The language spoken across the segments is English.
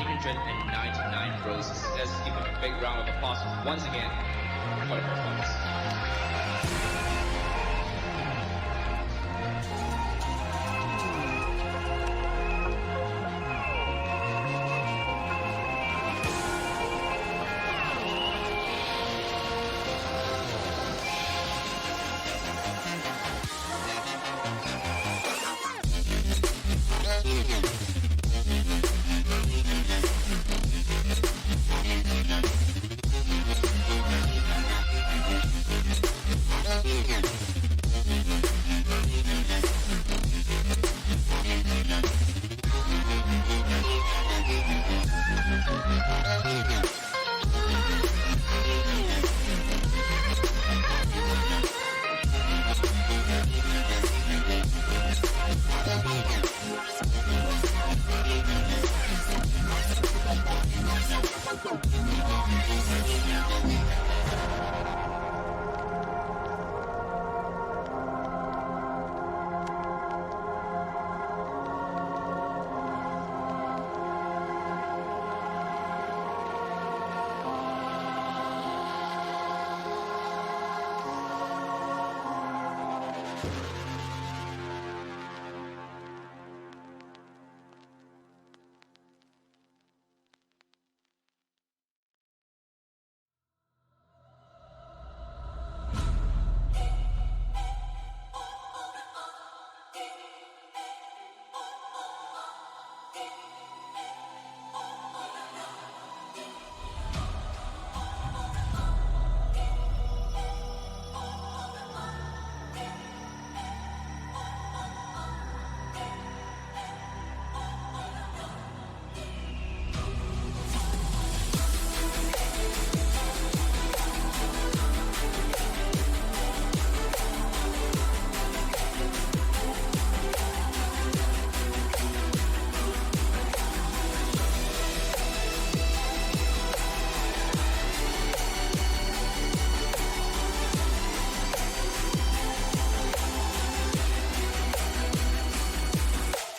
999 roses. Let's give him a big round of applause once again for the performance.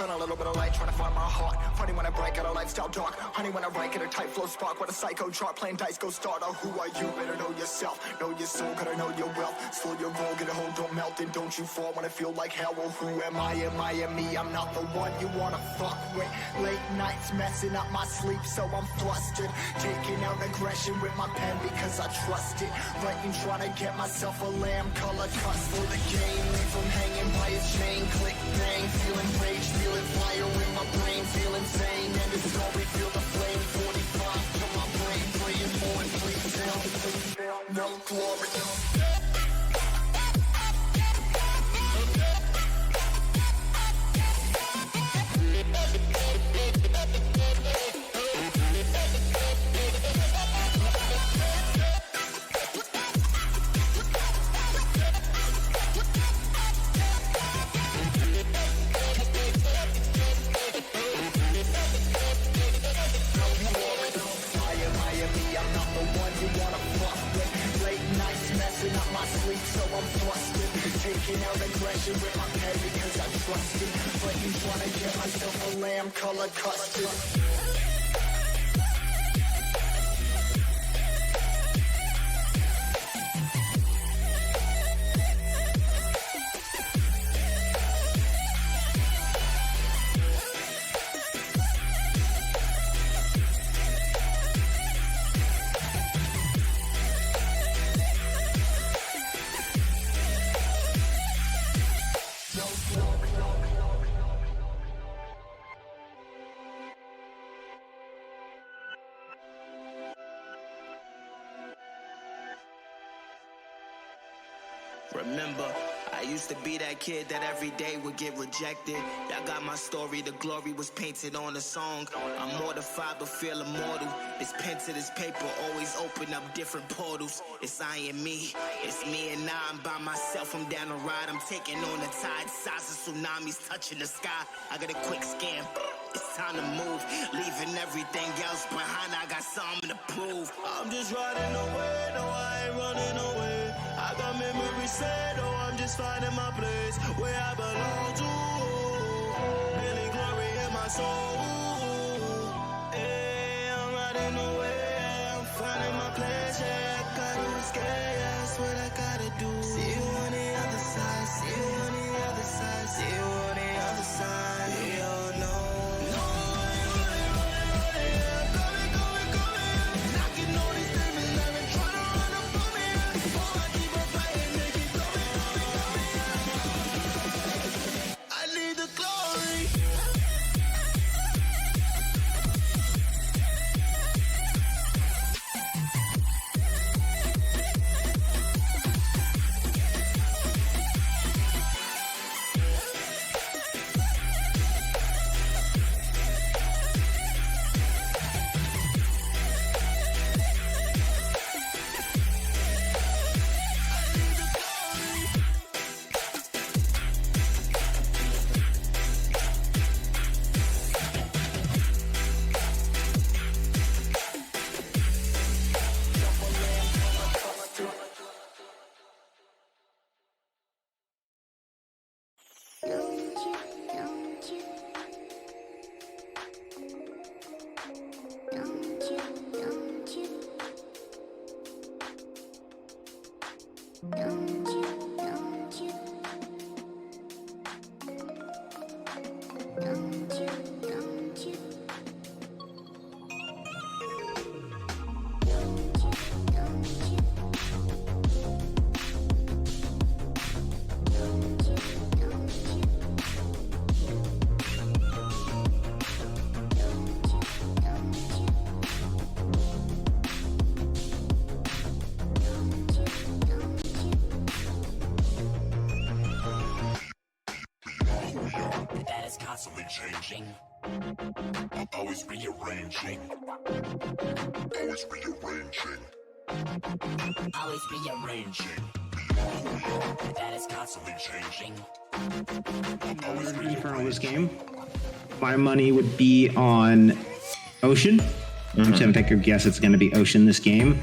A little bit of light, trying to find my heart. Funny when I break out a lifestyle dark. Honey when I write, get a tight flow spark. What a psycho chart, playing dice, go start. Oh, who are you? Better know yourself. Know your soul, gotta know your wealth. Slow your roll, get a hold, don't melt. And don't you fall when I feel like hell. Well, who am I? Am I me? I'm not the one you wanna fuck with. Late nights messing up my sleep, so I'm flustered. Taking out aggression with my pen because I trust it. Writing, trying to get myself a lamb color cuts for the game. Leave from hanging by a chain, click bang. Feeling rage, feeling fire in my brain, feel insane. And it's story, feel the flame. 45 from my brain, praying for it, please tell. No glory. So I'm flustered, taking out aggression with my pen because I trust it. But you trying to get myself a lamb colored custard. Remember, I used to be that kid that every day would get rejected. Y'all got my story, the glory was painted on the song. I'm mortified but feel immortal. This pen to this paper always open up different portals. It's I and me, it's me and I'm by myself. I'm down the ride, I'm taking on the tide. Size of tsunamis touching the sky. I got a quick scan, it's time to move. Leaving everything else behind, I got something to prove. I'm just riding away, no I ain't running away. I got memories set, oh I'm just finding my place where I belong to. Feeling glory in my soul, yeah. That is constantly changing. Always rearranging. Always rearranging. Always rearranging. That is constantly changing. Always For this game, my money would be on Ocean. I'm just gonna take a guess. It's gonna be Ocean this game.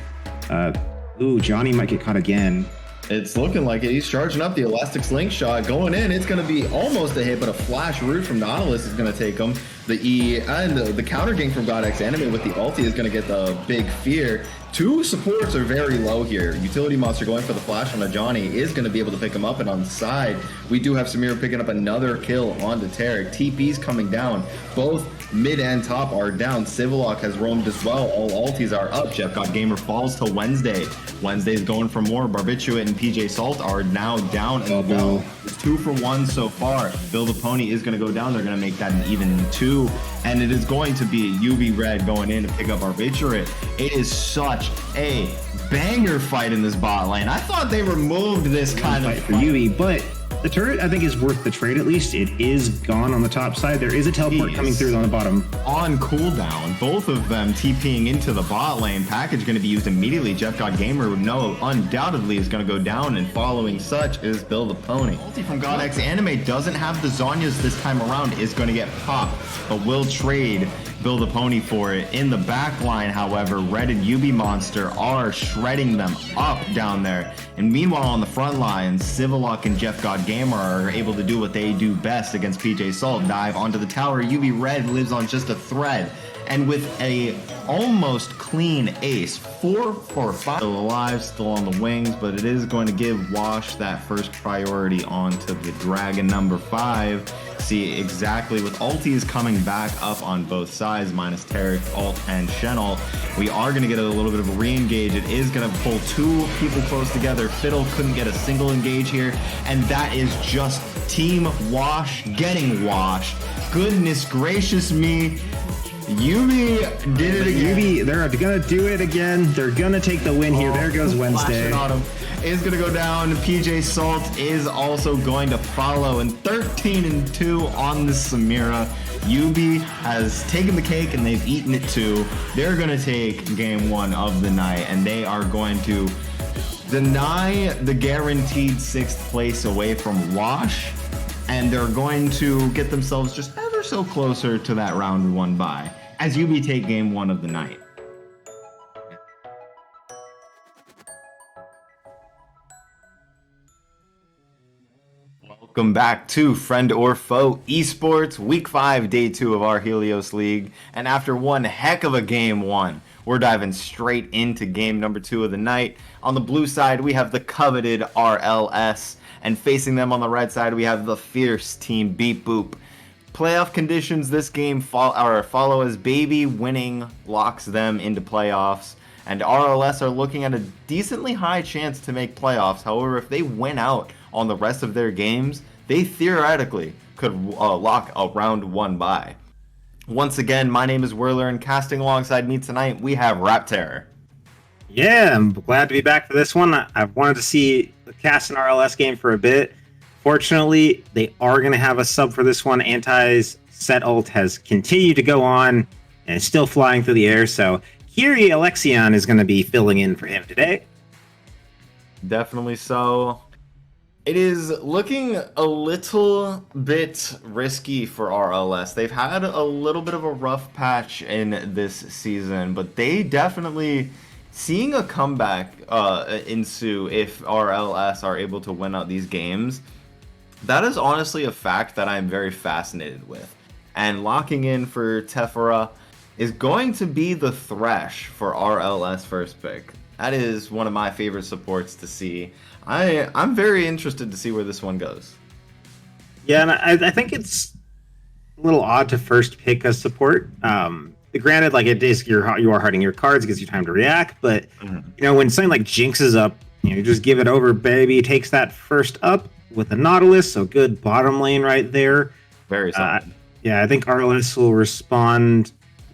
Johnny might get caught again. It's looking like it. He's charging up the elastic slingshot, going in. It's going to be almost a hit, but a flash root from Nautilus is going to take him. The E and the counter gank from GodX Anime with the ulti is going to get the big fear. Two supports are very low here. Utility Monster going for the flash on a Johnny is going to be able to pick him up, and on the side, we do have Samir picking up another kill onto Tarek. TP's coming down. Both mid and top are down. Civillock has roamed as well. All ultis are up. Jeff God Gamer falls to Wednesday. Wednesday's going for more. Barbituate and PJ Salt are now down as well. It's 2 for 1 so far. Bill the Pony is going to go down. They're going to make that an even 2. And it is going to be UV Red going in to pick up Barbituate. It is such a banger fight in this bot lane. I thought they removed this kind of fight for UV, but the turret, I think, is worth the trade at least. It is gone on the top side. There is a teleport coming through on the bottom. On cooldown, both of them TPing into the bot lane. Package going to be used immediately. Jeff God Gamer, no, undoubtedly is going to go down, and following such is Bill the Pony. Ulti from GodX Anime doesn't have the Zhonya's this time around, is going to get popped, but will trade Bill the Pony for it. In the back line, however, Red and UB Monster are shredding them up down there. And meanwhile, on the front lines, Civillock and Jeff God Gamer are able to do what they do best against PJ Salt. Dive onto the tower. UB Red lives on just a thread. And with a almost clean ace, 4 for 5. Still alive, still on the wings, but it is going to give Wash that first priority onto the Dragon number 5. See exactly with ultis coming back up on both sides, minus Tarek, Alt, and Shenol. We are going to get a little bit of a re-engage. It is going to pull 2 people close together. Fiddle couldn't get a single engage here, and that is just Team Wash getting washed. Goodness gracious me. Yubi did it again. Yubi, they're gonna do it again. They're gonna take the win here. There goes Wednesday. On him is gonna go down. PJ Salt is also going to follow, and 13-2 on the Samira. Yubi has taken the cake and they've eaten it too. They're gonna take game 1 of the night, and they are going to deny the guaranteed 6th place away from Wash, and they're going to get themselves just ever so closer to that round 1 bye as UB take game 1 of the night. Welcome back to Friend or Foe Esports, Week 5, Day 2 of our Helios League. And after one heck of a Game 1, we're diving straight into game number 2 of the night. On the blue side, we have the coveted RLS. And facing them on the red side, we have the fierce Team Beep Boop. Playoff conditions this game follow as Baby winning locks them into playoffs. And RLS are looking at a decently high chance to make playoffs. However, if they win out on the rest of their games, they theoretically could lock a round 1 bye. Once again, my name is Whirler, and casting alongside me tonight, we have Rap Terror. Yeah, I'm glad to be back for this one. I've wanted to see the cast and RLS game for a bit. Fortunately, they are going to have a sub for this one. Anti's set ult has continued to go on and is still flying through the air, so Kiri Alexion is going to be filling in for him today. Definitely so. It is looking a little bit risky for RLS. They've had a little bit of a rough patch in this season, but they definitely seeing a comeback ensue if RLS are able to win out these games. That is honestly a fact that I'm very fascinated with. And locking in for Tephra is going to be the Thresh for RLS first pick. That is one of my favorite supports to see. I'm very interested to see where this one goes. Yeah, and I think it's a little odd to first pick a support. Granted, like it is, you are hiding your cards, it gives you time to react. But when something like Jinx is up, you just give it over, baby. Takes that first up with the Nautilus, so good bottom lane right there. Very solid. Yeah, I think RLS will respond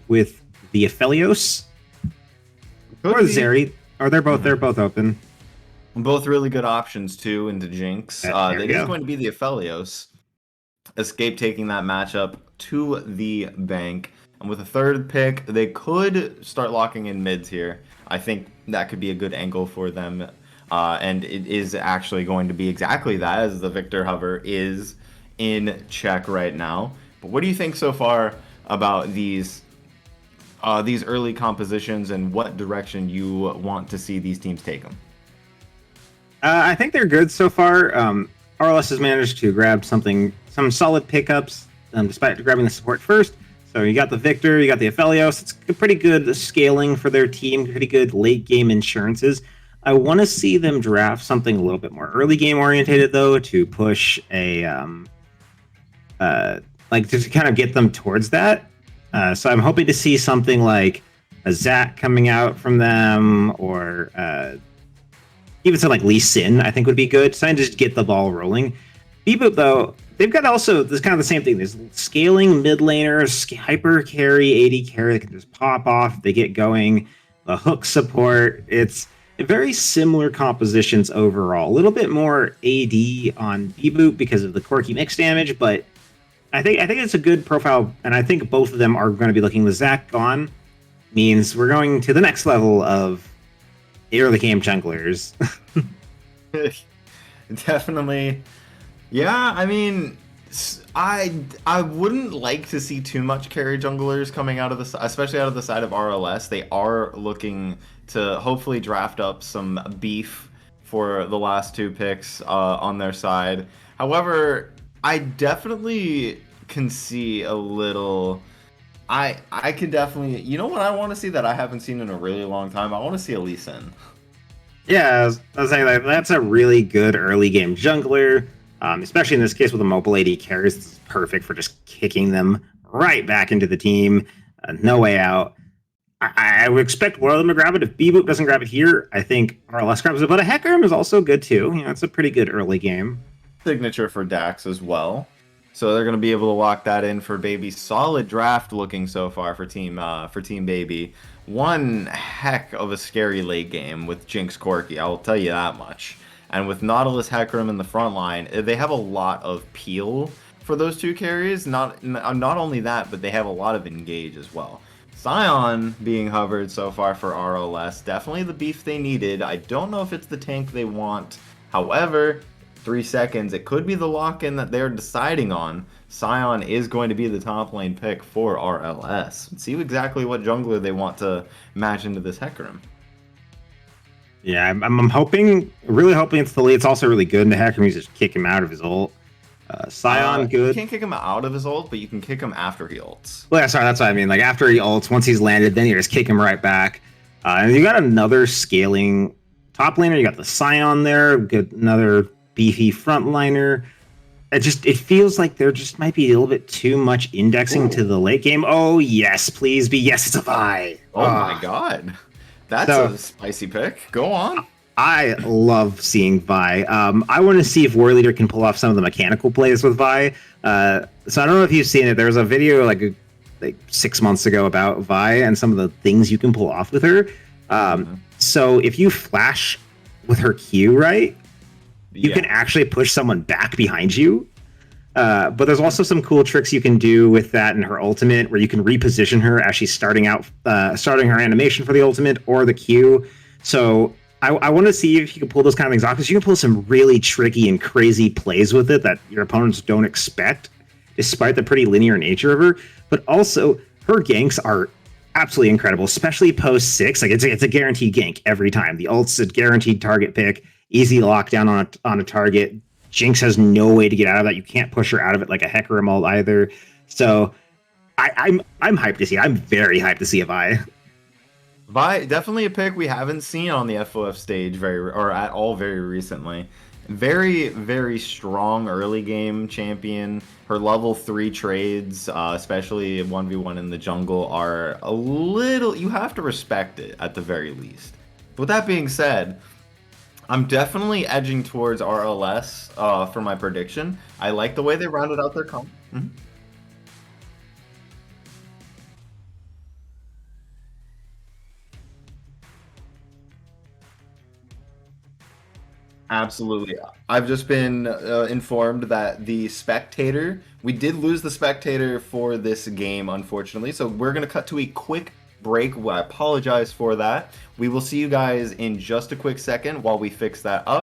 with the Aphelios or the Zeri. Or they're both open. Both really good options too into Jinx. It is going to be the Aphelios. Escape taking that matchup to the bank. And with a third pick, they could start locking in mids here. I think that could be a good angle for them. And it is actually going to be exactly that, as the Victor Hover is in check right now. But what do you think so far about these early compositions and what direction you want to see these teams take them? I think they're good so far. RLS has managed to grab some solid pickups, despite grabbing the support first. So you got the Victor, you got the Aphelios. It's a pretty good scaling for their team, pretty good late game insurances. I want to see them draft something a little bit more early game orientated, though, to push a to kind of get them towards that. So I'm hoping to see something like a Zach coming out from them, or even something like Lee Sin, I think would be good. So I just get the ball rolling. Beboop, though, they've got also this kind of the same thing. There's scaling mid laners, hyper carry, AD carry that can just pop off. They get going. The hook support. It's very similar compositions overall. A little bit more AD on Beboop because of the quirky mix damage, but I think it's a good profile, and I think both of them are going to be looking. The Zach gone means we're going to the next level of early game junglers. Definitely. Yeah, I mean, I wouldn't like to see too much carry junglers coming out of especially out of the side of RLS. They are looking to hopefully draft up some beef for the last two picks on their side. However, I definitely can see a little. I could definitely. You know what I want to see that I haven't seen in a really long time? I want to see a Lee Sin. Yeah, I was saying that's a really good early game jungler, especially in this case with the mobile AD carries. It's perfect for just kicking them right back into the team. No way out. I would expect one of them to grab it. If Beboop doesn't grab it here, I think RLS grabs it. But a Hecarim is also good too. It's a pretty good early game. Signature for Dax as well. So they're going to be able to lock that in for Baby. Solid draft looking so far for Team Baby. One heck of a scary late game with Jinx Corki, I'll tell you that much. And with Nautilus Hecarim in the front line, they have a lot of peel for those two carries. Not only that, but they have a lot of engage as well. Sion being hovered so far for RLS, definitely the beef they needed. I don't know if it's the tank they want. However, 3 seconds, it could be the lock-in that they're deciding on. Sion is going to be the top lane pick for RLS. Let's see exactly what jungler they want to match into this Hecarim. Yeah, I'm hoping, really hoping it's the lead. It's also really good in the Hecarim. You just kick him out of his ult. Sion, good. You can't kick him out of his ult, but you can kick him after he ults. Well, yeah, sorry, that's what I mean. Like, after he ults, once he's landed, then you just kick him right back. And you got another scaling top laner. You got the Sion there. Good, another beefy frontliner. It feels like there just might be a little bit too much indexing to the late game. Oh, yes, please be. Yes, it's a Vi. Oh, my God. That's a spicy pick. Go on. I love seeing Vi. I want to see if War Leader can pull off some of the mechanical plays with Vi. So I don't know if you've seen it. There was a video like 6 months ago about Vi and some of the things you can pull off with her. So if you flash with her Q, right, you can actually push someone back behind you. But there's also some cool tricks you can do with that in her ultimate, where you can reposition her as she's starting her animation for the ultimate or the Q. So I want to see if you can pull those kind of things off, because you can pull some really tricky and crazy plays with it that your opponents don't expect, despite the pretty linear nature of her. But also, her ganks are absolutely incredible, especially post 6. Like, it's a guaranteed gank every time. The ult's a guaranteed target pick, easy lockdown on a target. Jinx has no way to get out of that. You can't push her out of it like a Hecarim ult either. So I'm hyped to see. I'm very hyped to see a Vi. Definitely a pick we haven't seen on the FOF stage or at all very recently. Very, very strong early game champion. Her level 3 trades, especially 1v1 in the jungle, are a little. You have to respect it at the very least. With that being said, I'm definitely edging towards RLS for my prediction. I like the way they rounded out their comp. Mhm. Absolutely. I've just been informed that the spectator, we did lose the spectator for this game, unfortunately. So we're going to cut to a quick break. Well, I apologize for that. We will see you guys in just a quick second while we fix that up.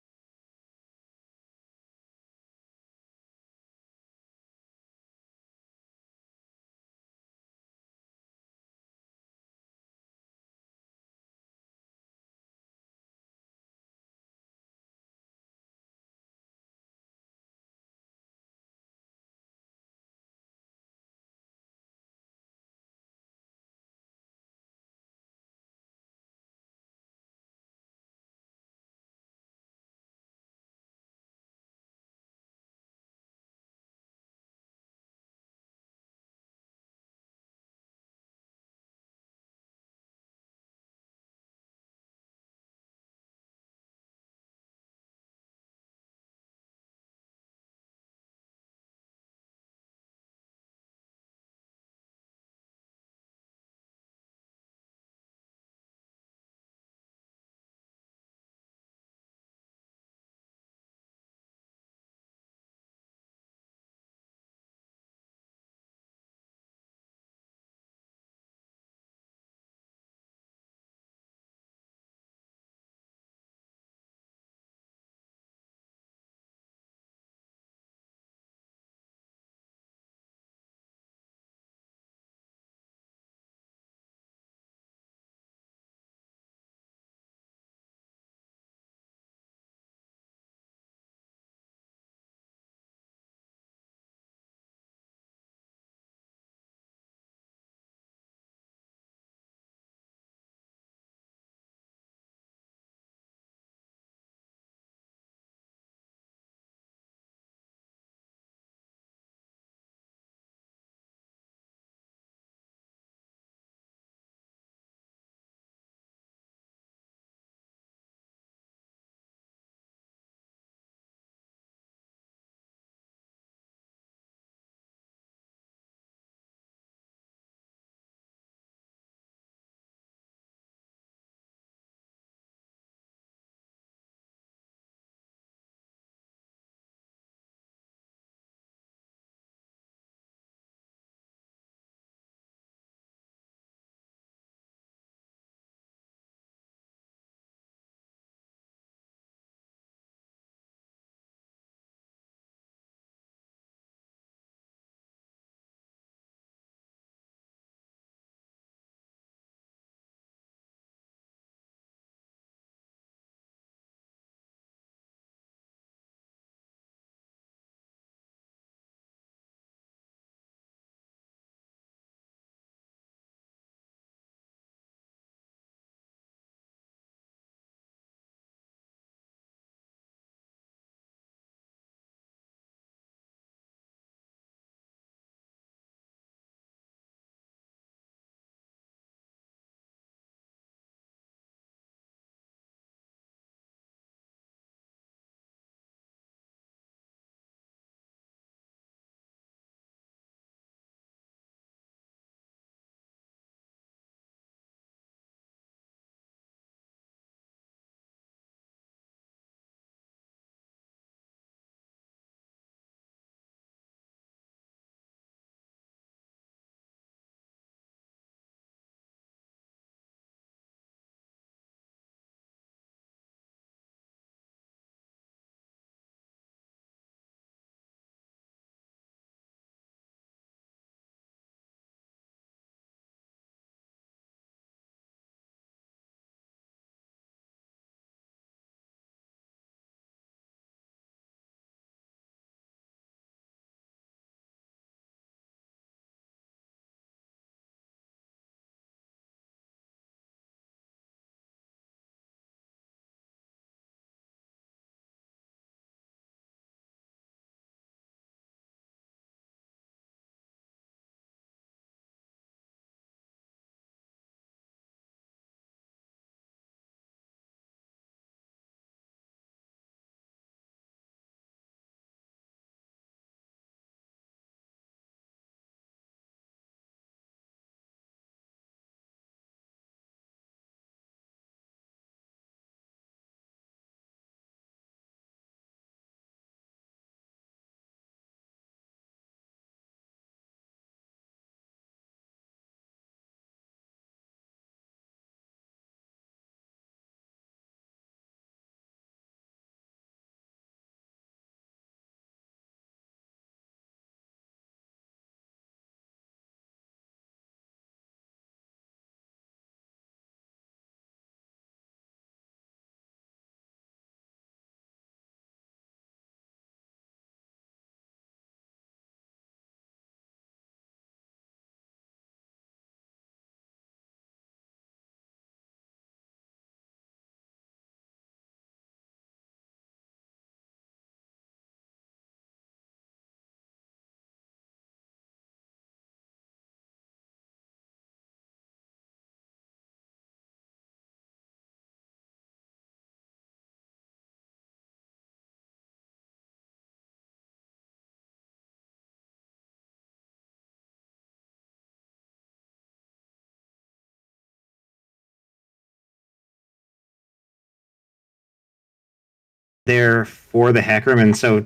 there for the Hecarim, and so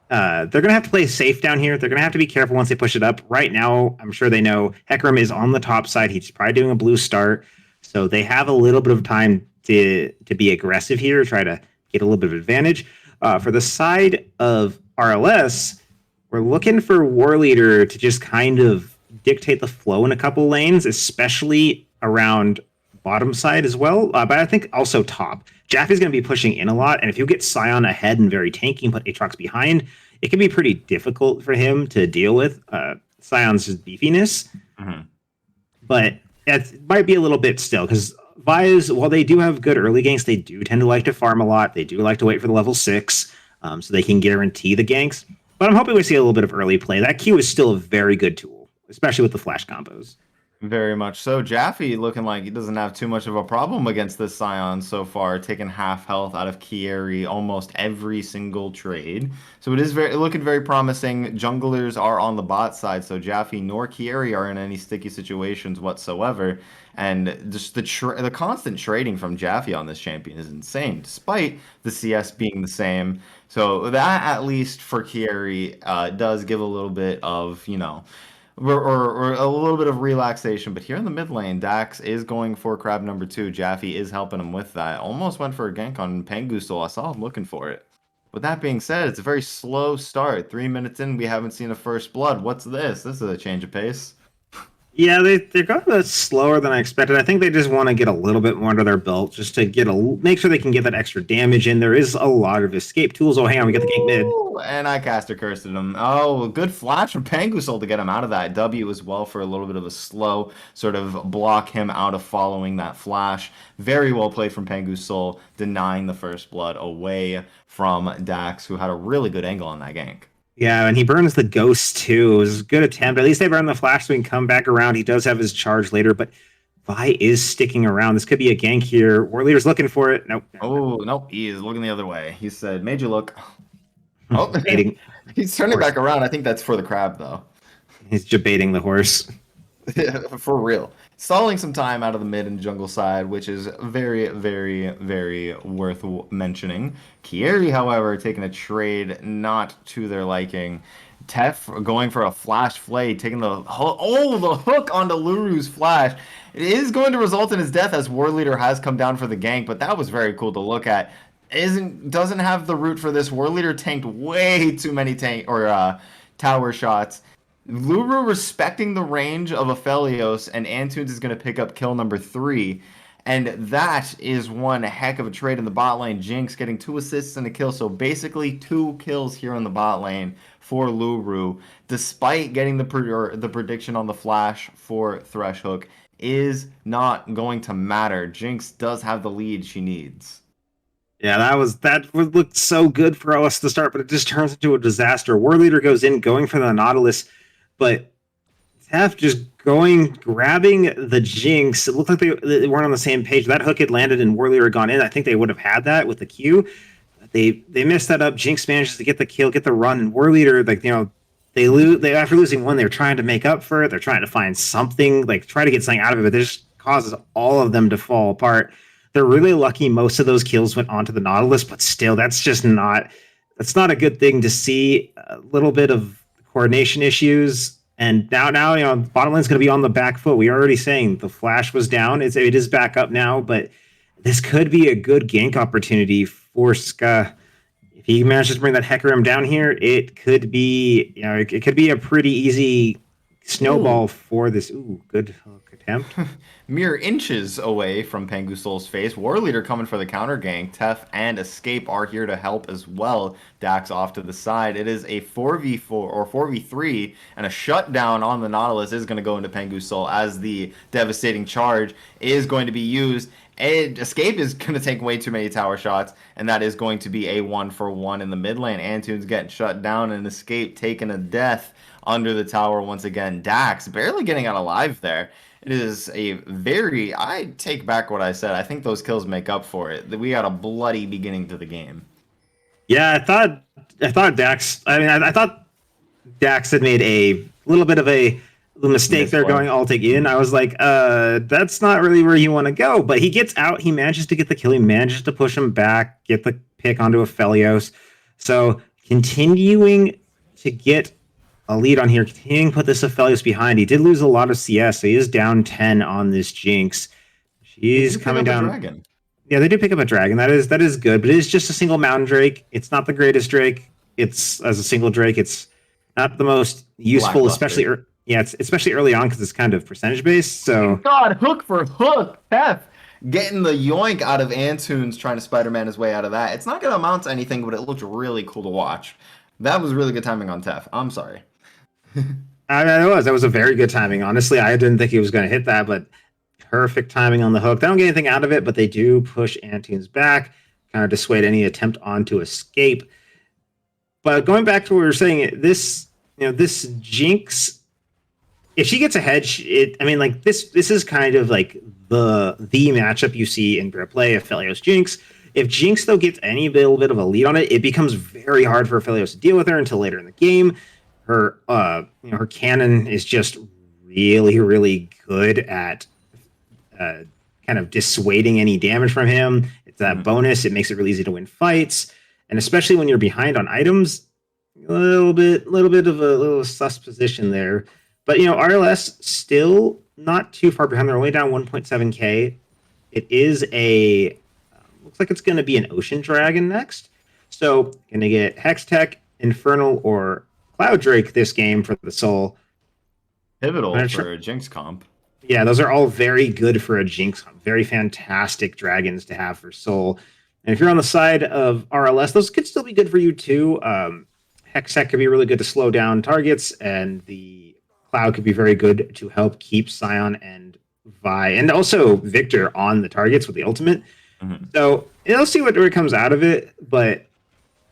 they're going to have to play safe down here. They're going to have to be careful once they push it up. Right now, I'm sure they know Hecarim is on the top side. He's probably doing a blue start, so they have a little bit of time to be aggressive here, try to get a little bit of advantage. For the side of RLS, we're looking for War Leader to just kind of dictate the flow in a couple lanes, especially around bottom side as well, but I think also top. Jaffe's going to be pushing in a lot, and if you get Scion ahead and very tanky and put Aatrox behind, it can be pretty difficult for him to deal with Scion's beefiness. But it might be a little bit still, because Vi's, while they do have good early ganks, they do tend to like to farm a lot. They do like to wait for the level 6, so they can guarantee the ganks. But I'm hoping we see a little bit of early play. That Q is still a very good tool, especially with the flash combos. Very much so. Jaffe looking like he doesn't have too much of a problem against this Scion so far, taking half health out of Kieri almost every single trade. So it is looking very promising. Junglers are on the bot side, so Jaffe nor Kieri are in any sticky situations whatsoever. And just the constant trading from Jaffe on this champion is insane, despite the CS being the same. So that, at least for Kieri, does give a little bit of, or a little bit of relaxation. But here in the mid lane, Dax is going for crab number 2. Jaffe is helping him with that. Almost went for a gank on Pangusol. I saw him looking for it. With that being said, it's a very slow start. 3 minutes in, we haven't seen a first blood. What's this? This is a change of pace. Yeah, they're going a bit slower than I expected. I think they just want to get a little bit more under their belt, just to make sure they can get that extra damage in. There is a lot of escape tools. Oh, hang on, we got the gank mid. And I caster cursed him. Oh, good flash from Pangusol to get him out of that. W as well for a little bit of a slow sort of block him out of following that flash. Very well played from Pangusol, denying the first blood away from Dax, who had a really good angle on that gank. Yeah, and he burns the ghost too. It was a good attempt. At least they burn the flash so he can come back around. He does have his charge later, but Vi is sticking around. This could be a gank here. War Leader's looking for it. Nope. Oh, nope. He is looking the other way. He said, made you look. Oh, he's turning back around. I think that's for the crab, though. He's debating the horse. For real. Stalling some time out of the mid and jungle side, which is very, very, very worth mentioning. Kieri, however, taking a trade not to their liking. Tef going for a flash flay, taking the hook onto Luru's flash. It is going to result in his death, as War Leader has come down for the gank, but that was very cool to look at. Doesn't have the root for this. War Leader tanked way too many tower shots. Luru respecting the range of Aphelios, and Antunes is going to pick up kill number 3. And that is one heck of a trade in the bot lane. Jinx getting 2 assists and a kill. So basically 2 kills here in the bot lane for Luru. Despite getting the prediction on the flash for Threshhook, is not going to matter. Jinx does have the lead she needs. Yeah, that looked so good for us to start, but it just turns into a disaster. War Leader goes in, going for the Nautilus, but Tef just grabbing the Jinx. It looked like they weren't on the same page. That hook had landed and War Leader had gone in. I think they would have had that with the Q. They messed that up. Jinx manages to get the kill, get the run, and War Leader, they lose. After losing one, they're trying to make up for it. They're trying to find something, try to get something out of it, but it just causes all of them to fall apart. They're really lucky most of those kills went onto the Nautilus, but still, that's not a good thing to see. A little bit of coordination issues, and now bottom lane's going to be on the back foot. We are already saying the flash was down. It is back up now, but this could be a good gank opportunity for Ska. If he manages to bring that Hecarim down here, it could be it could be a pretty easy snowball for this. Ooh, good hook attempt. Mere inches away from Pangusol's face. War Leader coming for the counter gank. Tef and Escape are here to help as well. Dax off to the side. It is a 4v4 or 4v3, and a shutdown on the Nautilus is going to go into Pangusol as the devastating charge is going to be used. Escape is going to take way too many tower shots, and that is going to be a 1-for-1 in the mid lane. Antunes getting shut down, and Escape taking a death under the tower once again. Dax barely getting out alive there. It is I take back what I said. I think those kills make up for it. We got a bloody beginning to the game. Yeah, I thought Dax. I thought Dax had made a little bit of a mistake there going ulting in. I was like, that's not really where you want to go. But he gets out. He manages to get the kill. He manages to push him back, get the pick onto Aphelios. So continuing to get a lead on here, continuing to put this Aphelios behind. He did lose a lot of CS, so he is down 10 on this Jinx. She's coming down. Dragon. Yeah, they do pick up a dragon. That is good, but it is just a single mountain drake. It's not the greatest drake. It's as a single drake. It's not the most useful, especially it's especially early on because it's kind of percentage based. So God, hook for hook, F. Getting the yoink out of Antunes trying to Spider-Man his way out of that. It's not going to amount to anything, but it looked really cool to watch. That was really good timing on Tef. I'm sorry. That was a very good timing. Honestly, I didn't think he was going to hit that, but perfect timing on the hook. They don't get anything out of it, but they do push Antunes back, kind of dissuade any attempt on to escape. But going back to what we were saying, this Jinx, if she gets ahead, this is kind of like the matchup you see in grip play, Aphelios Jinx. If Jinx though gets any little bit of a lead on it, it becomes very hard for Aphelios to deal with her until later in the game. Her her cannon is just really, really good at kind of dissuading any damage from him. It's that bonus. It makes it really easy to win fights, and especially when you're behind on items, a little bit of a little sus position there. But RLS still not too far behind. They're only down 1.7k. It is looks like it's going to be an Ocean Dragon next. So going to get Hextech, Infernal, or Cloud Drake this game for the Soul. Pivotal for a Jinx comp. Yeah, those are all very good for a Jinx comp. Very fantastic dragons to have for Soul. And if you're on the side of RLS, those could still be good for you too. Hextech could be really good to slow down targets, and the Cloud could be very good to help keep Scion and Vi, and also Victor on the targets with the ultimate. So let's see what comes out of it. But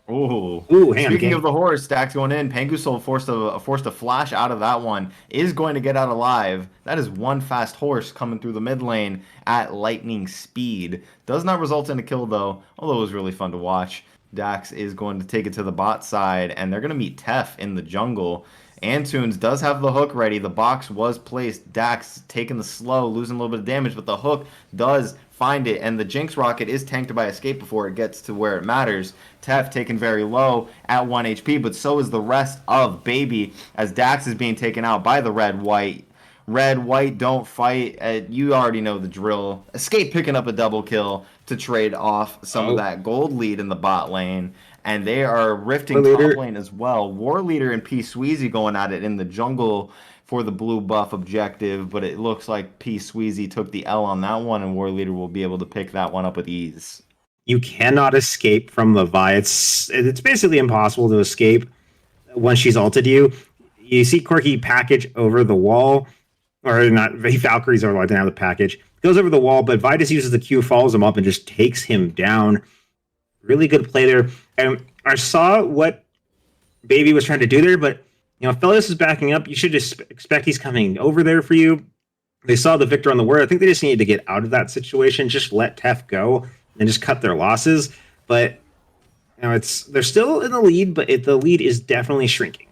Speaking of the horse, stacks going in. Pangusol forced a flash out of that one. Is going to get out alive. That is one fast horse coming through the mid lane at lightning speed. Does not result in a kill though, although it was really fun to watch. Dax is going to take it to the bot side, and they're going to meet Tef in the jungle. Antunes does have the hook ready. The box was placed. Dax taking the slow, losing a little bit of damage, but the hook does find it, and the Jinx rocket is tanked by escape before it gets to where it matters. Tef taken very low at 1 HP, but so is the rest of Baby, as Dax is being taken out by the red-white. Red-white don't fight. You already know the drill. Escape picking up a double kill to trade off some of that gold lead in the bot lane. And they are rifting top lane as well. War Leader and P. Sweezy going at it in the jungle for the blue buff objective, but it looks like P. Sweezy took the L on that one, and War Leader will be able to pick that one up with ease. You cannot escape from the Vi. It's basically impossible to escape once she's ulted you. You see Corki package over the wall, or not, he Valkyries over, I didn't have the package. Goes over the wall, but Vi just uses the Q, follows him up, and just takes him down. Really good play there. And I saw what Baby was trying to do there, but Aphelios is backing up. You should just expect he's coming over there for you. They saw the victor on the word. I think they just needed to get out of that situation. Just let Tef go and just cut their losses. But they're still in the lead, but the lead is definitely shrinking.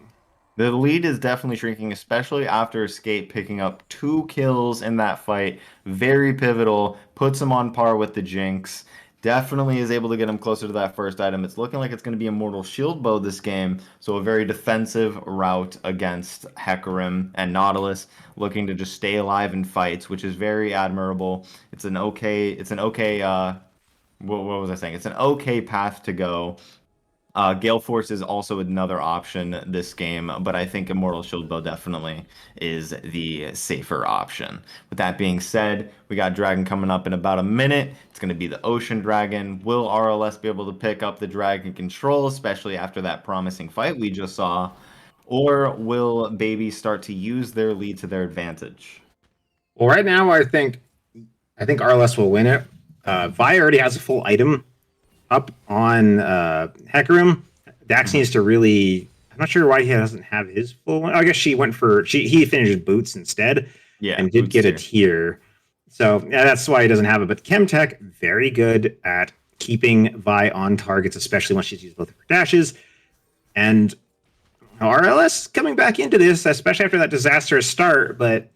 The lead is definitely shrinking, especially after Escape picking up 2 kills in that fight. Very pivotal. Puts him on par with the Jinx. Definitely is able to get him closer to that first item. It's looking like it's going to be Immortal Shield Bow this game, so a very defensive route against Hecarim and Nautilus, looking to just stay alive in fights, which is very admirable. It's an okay what was I saying? It's an okay path to go. Gale Force is also another option this game, but I think Immortal Shield Bow definitely is the safer option. With that being said, we got Dragon coming up in about a minute. It's going to be the Ocean Dragon. Will RLS be able to pick up the Dragon control, especially after that promising fight we just saw? Or will Baby start to use their lead to their advantage? Well, right now, I think RLS will win it. Vi already has a full item up on Hecarim. Dax needs to really... I'm not sure why he doesn't have his full one. I guess he finished boots instead. Yeah, and did get a tier. So yeah, that's why he doesn't have it. But Chemtech, very good at keeping Vi on targets, especially when she's used both of her dashes. And RLS coming back into this, especially after that disastrous start. But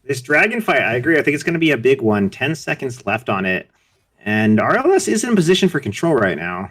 this dragon fight, I agree. I think it's going to be a big one. 10 seconds left on it. And RLS is in position for control right now.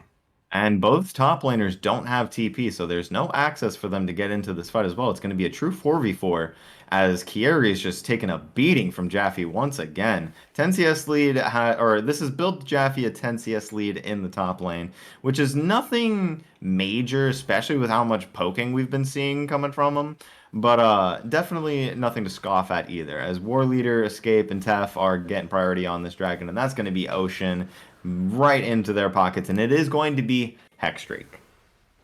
And both top laners don't have TP, so there's no access for them to get into this fight as well. It's going to be a true 4v4 as Kieri is just taking a beating from Jaffe once again. 10 CS lead, or this has built Jaffe a 10 CS lead in the top lane, which is nothing major, especially with how much poking we've been seeing coming from him. But definitely nothing to scoff at either, as War Leader, Escape, and Tef are getting priority on this dragon, and that's going to be Ocean right into their pockets, and it is going to be Hexdrake.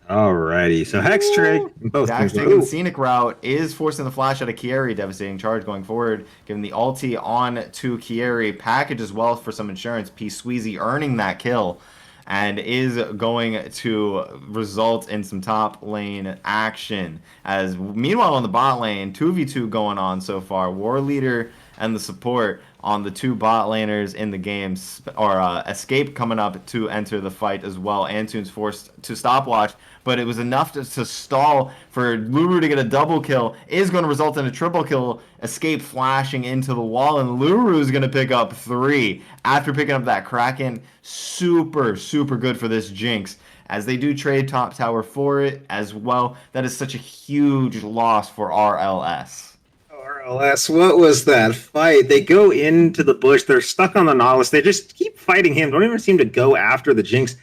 Alrighty, so Hexdrake, both Dax teams. taking the scenic route is forcing the flash out of Kieri. Devastating charge going forward, giving the ulti on to Kieri. Package as well for some insurance. P Sweezy earning that kill and is going to result in some top lane action. As meanwhile on the bot lane, 2v2 going on so far. War Leader and the support on the two bot laners in the game, or Escape coming up to enter the fight as well. Antunes forced to stopwatch, but it was enough to stall for Luru to get a double kill. Is going to result in a triple kill. Escape flashing into the wall, and Luru is going to pick up 3 after picking up that Kraken. Super, super good for this Jinx, as they do trade top tower for it as well. That is such a huge loss for RLS. RLS, what was that fight? They go into the bush. They're stuck on the Nautilus. They just keep fighting him. Don't even seem to go after the Jinx.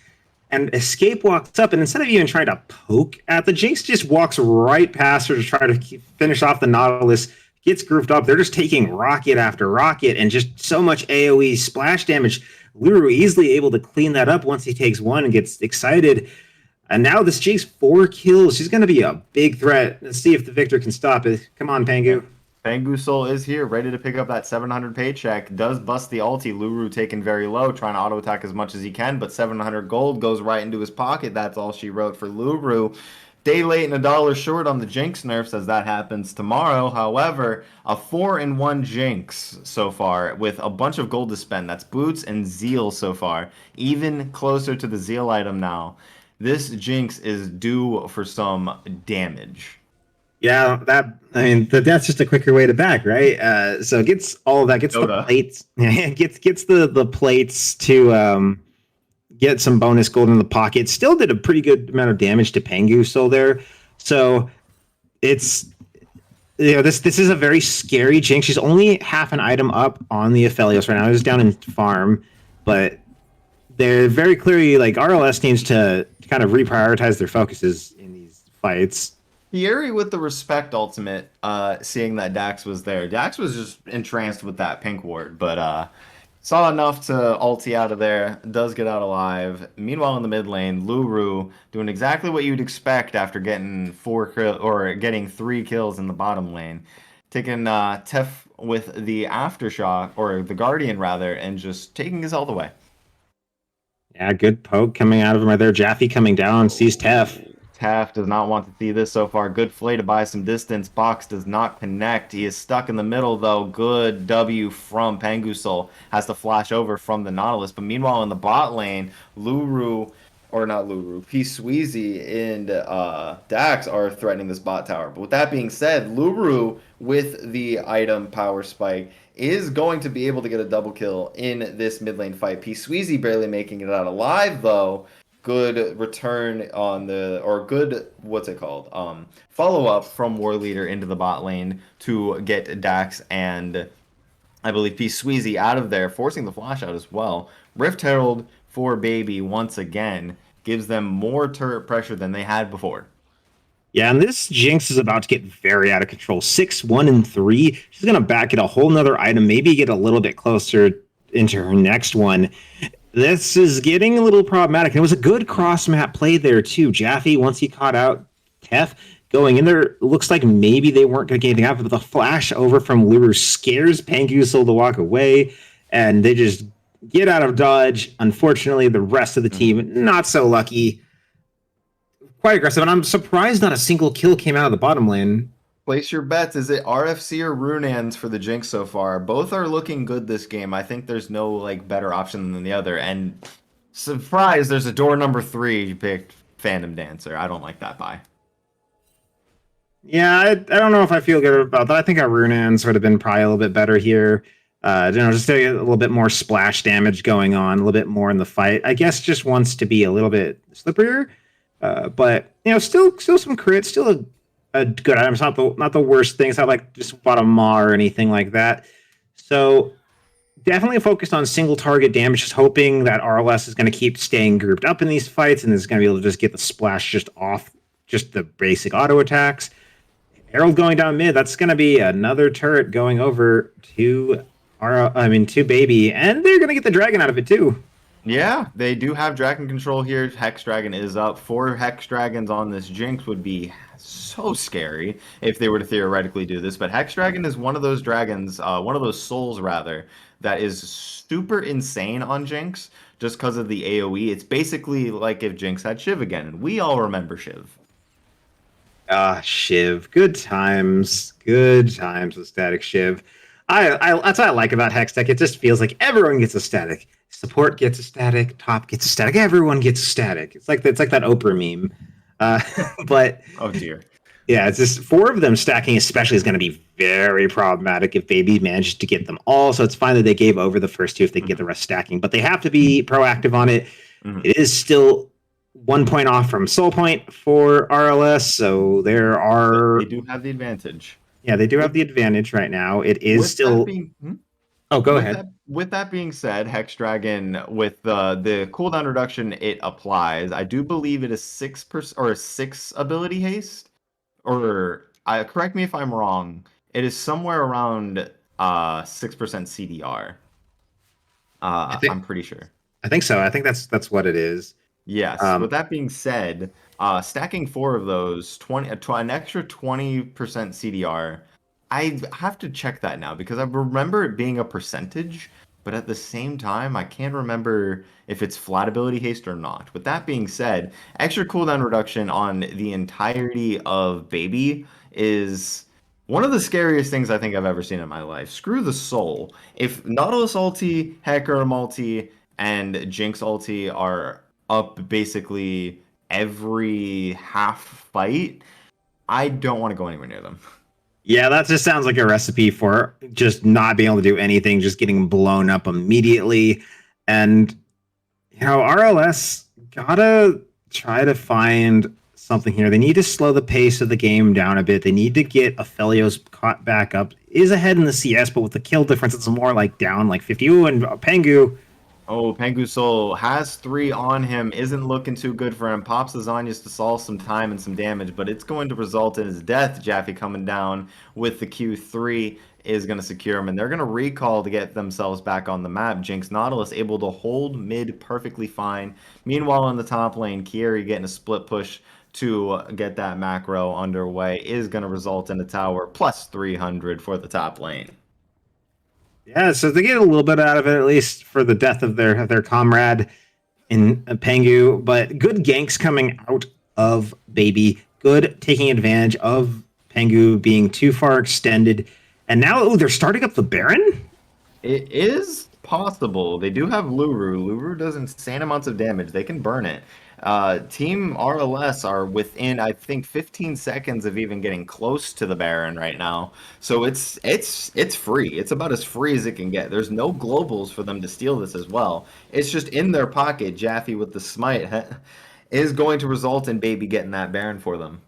And Escape walks up, and instead of even trying to poke at the Jinx, just walks right past her to try to finish off the Nautilus. Gets grouped up. They're just taking rocket after rocket, and just so much AoE splash damage. Luru easily able to clean that up once he takes one and gets excited. And now this Jinx 4 kills. She's going to be a big threat. Let's see if the Victor can stop it. Come on, Pangu. Pangu Soul is here, ready to pick up that 700 paycheck. Does bust the ulti. Luru taken very low, trying to auto attack as much as he can, but 700 gold goes right into his pocket. That's all she wrote for Luru. Day late and $1 short on the Jinx nerfs, as that happens tomorrow. However, a 4-in-1 Jinx so far with a bunch of gold to spend. That's Boots and Zeal so far. Even closer to the Zeal item now. This Jinx is due for some damage. Yeah, that's just a quicker way to back, right? So it gets all of that, gets Yoda. The plates, gets the plates to get some bonus gold in the pocket. Still did a pretty good amount of damage to Pangu Soul there. So it's this is a very scary Jinx. She's only half an item up on the Aphelios right now. It's down in farm, but they're very clearly like RLS needs to kind of reprioritize their focuses in these fights. Kieri with the respect ultimate, seeing that Dax was there. Dax was just entranced with that pink ward, but saw enough to ulti out of there. Does get out alive. Meanwhile, in the mid lane, Luru doing exactly what you'd expect after getting 3 kills in the bottom lane. Taking Tef with the aftershock, or the Guardian rather, and just taking his health away. Yeah, good poke coming out of him right there. Jaffe coming down, sees Tef. Tef does not want to see this so far. Good play to buy some distance. Box does not connect. He is stuck in the middle, though. Good W from Pangu Soul. Has to flash over from the Nautilus. But meanwhile, in the bot lane, P Sweezy and Dax are threatening this bot tower. But with that being said, Luru, with the item power spike, is going to be able to get a double kill in this mid lane fight. P Sweezy barely making it out alive, though. Good return on follow-up from War Leader into the bot lane to get Dax and I believe P Sweezy out of there, forcing the flash out as well. Rift Herald for Baby once again gives them more turret pressure than they had before. Yeah, and this Jinx is about to get very out of control. 6, 1, and 3. She's going to back it a whole nother item, maybe get a little bit closer into her next one. This is getting a little problematic. And it was a good cross-map play there, too. Jaffe, once he caught out Tef, going in there, looks like maybe they weren't going to get anything out, but the flash over from Luru scares Pangu Soul to walk away, and they just get out of dodge. Unfortunately, the rest of the team, not so lucky. Quite aggressive, and I'm surprised not a single kill came out of the bottom lane. Place your bets. Is it RFC or Runaan's for the Jinx so far? Both are looking good this game. I think there's no better option than the other. And surprise, there's a door number 3 you picked Phantom Dancer. I don't like that buy. Yeah, I don't know if I feel good about that. I think our Runaan's would have been probably a little bit better here. Just a little bit more splash damage going on, a little bit more in the fight. I guess just wants to be a little bit slipperier, but still some crits, still a good item. It's not the worst thing. It's not like just bought a maw or anything like that. So definitely focused on single target damage, just hoping that RLS is going to keep staying grouped up in these fights and is going to be able to just get the splash just off just the basic auto attacks. Herald going down mid, that's going to be another turret going over to to Baby, and they're going to get the dragon out of it too. Yeah, they do have dragon control here. Hex Dragon is up. 4 Hex Dragons on this Jinx would be so scary if they were to theoretically do this. But Hex Dragon is one of those dragons, one of those souls rather, that is super insane on Jinx just because of the AoE. It's basically like if Jinx had Shiv again, and we all remember Shiv. Shiv. Good times with static Shiv. That's what I like about Hex Tech. It just feels like everyone gets a static. Support gets a static. Top gets a static. Everyone gets a static. It's like that Oprah meme. But oh dear. Yeah, it's just 4 of them stacking especially is going to be very problematic if Baby manages to get them all. So it's fine that they gave over the first 2 if they get the rest stacking. But they have to be proactive on it. It is still 1 point off from Soul Point for RLS, so they do have the advantage. Yeah, they do have the advantage right now. It is still. Oh, go ahead. With that being said, Hex Dragon with the cooldown reduction it applies, I do believe it is 6% or 6 ability haste. Or correct me if I'm wrong. It is somewhere around 6% CDR. I'm pretty sure. I think so. I think that's what it is. Yes. With that being said, stacking 4 of those, an extra 20% CDR. I have to check that now because I remember it being a percentage, but at the same time, I can't remember if it's flat ability haste or not. With that being said, extra cooldown reduction on the entirety of Baby is one of the scariest things I think I've ever seen in my life. Screw the soul. If Nautilus ulti, Hecarim ulti, and Jinx ulti are up basically every half fight, I don't want to go anywhere near them. Yeah, that just sounds like a recipe for just not being able to do anything, just getting blown up immediately. And, RLS gotta try to find something here. They need to slow the pace of the game down a bit. They need to get Aphelios caught back up. Is ahead in the CS, but with the kill difference, it's more like down like 50. Ooh, and Pengu. Oh, Pengu Soul has 3 on him. Isn't looking too good for him. Pops Lasagnas to solve some time and some damage, but it's going to result in his death. Jaffe coming down with the Q3 is going to secure him, and they're going to recall to get themselves back on the map. Jinx Nautilus able to hold mid perfectly fine. Meanwhile, in the top lane, Kieri getting a split push to get that macro underway is going to result in a tower plus 300 for the top lane. Yeah, so they get a little bit out of it, at least for the death of their comrade in Pengu. But good ganks coming out of Baby. Good taking advantage of Pengu being too far extended. And now, they're starting up the Baron? It is possible. They do have Luru. Luru does insane amounts of damage. They can burn it. Team RLS are within, I think, 15 seconds of even getting close to the Baron right now. So it's free. It's about as free as it can get. There's no globals for them to steal this as well. It's just in their pocket. Jaffe with the smite is going to result in Baby getting that Baron for them.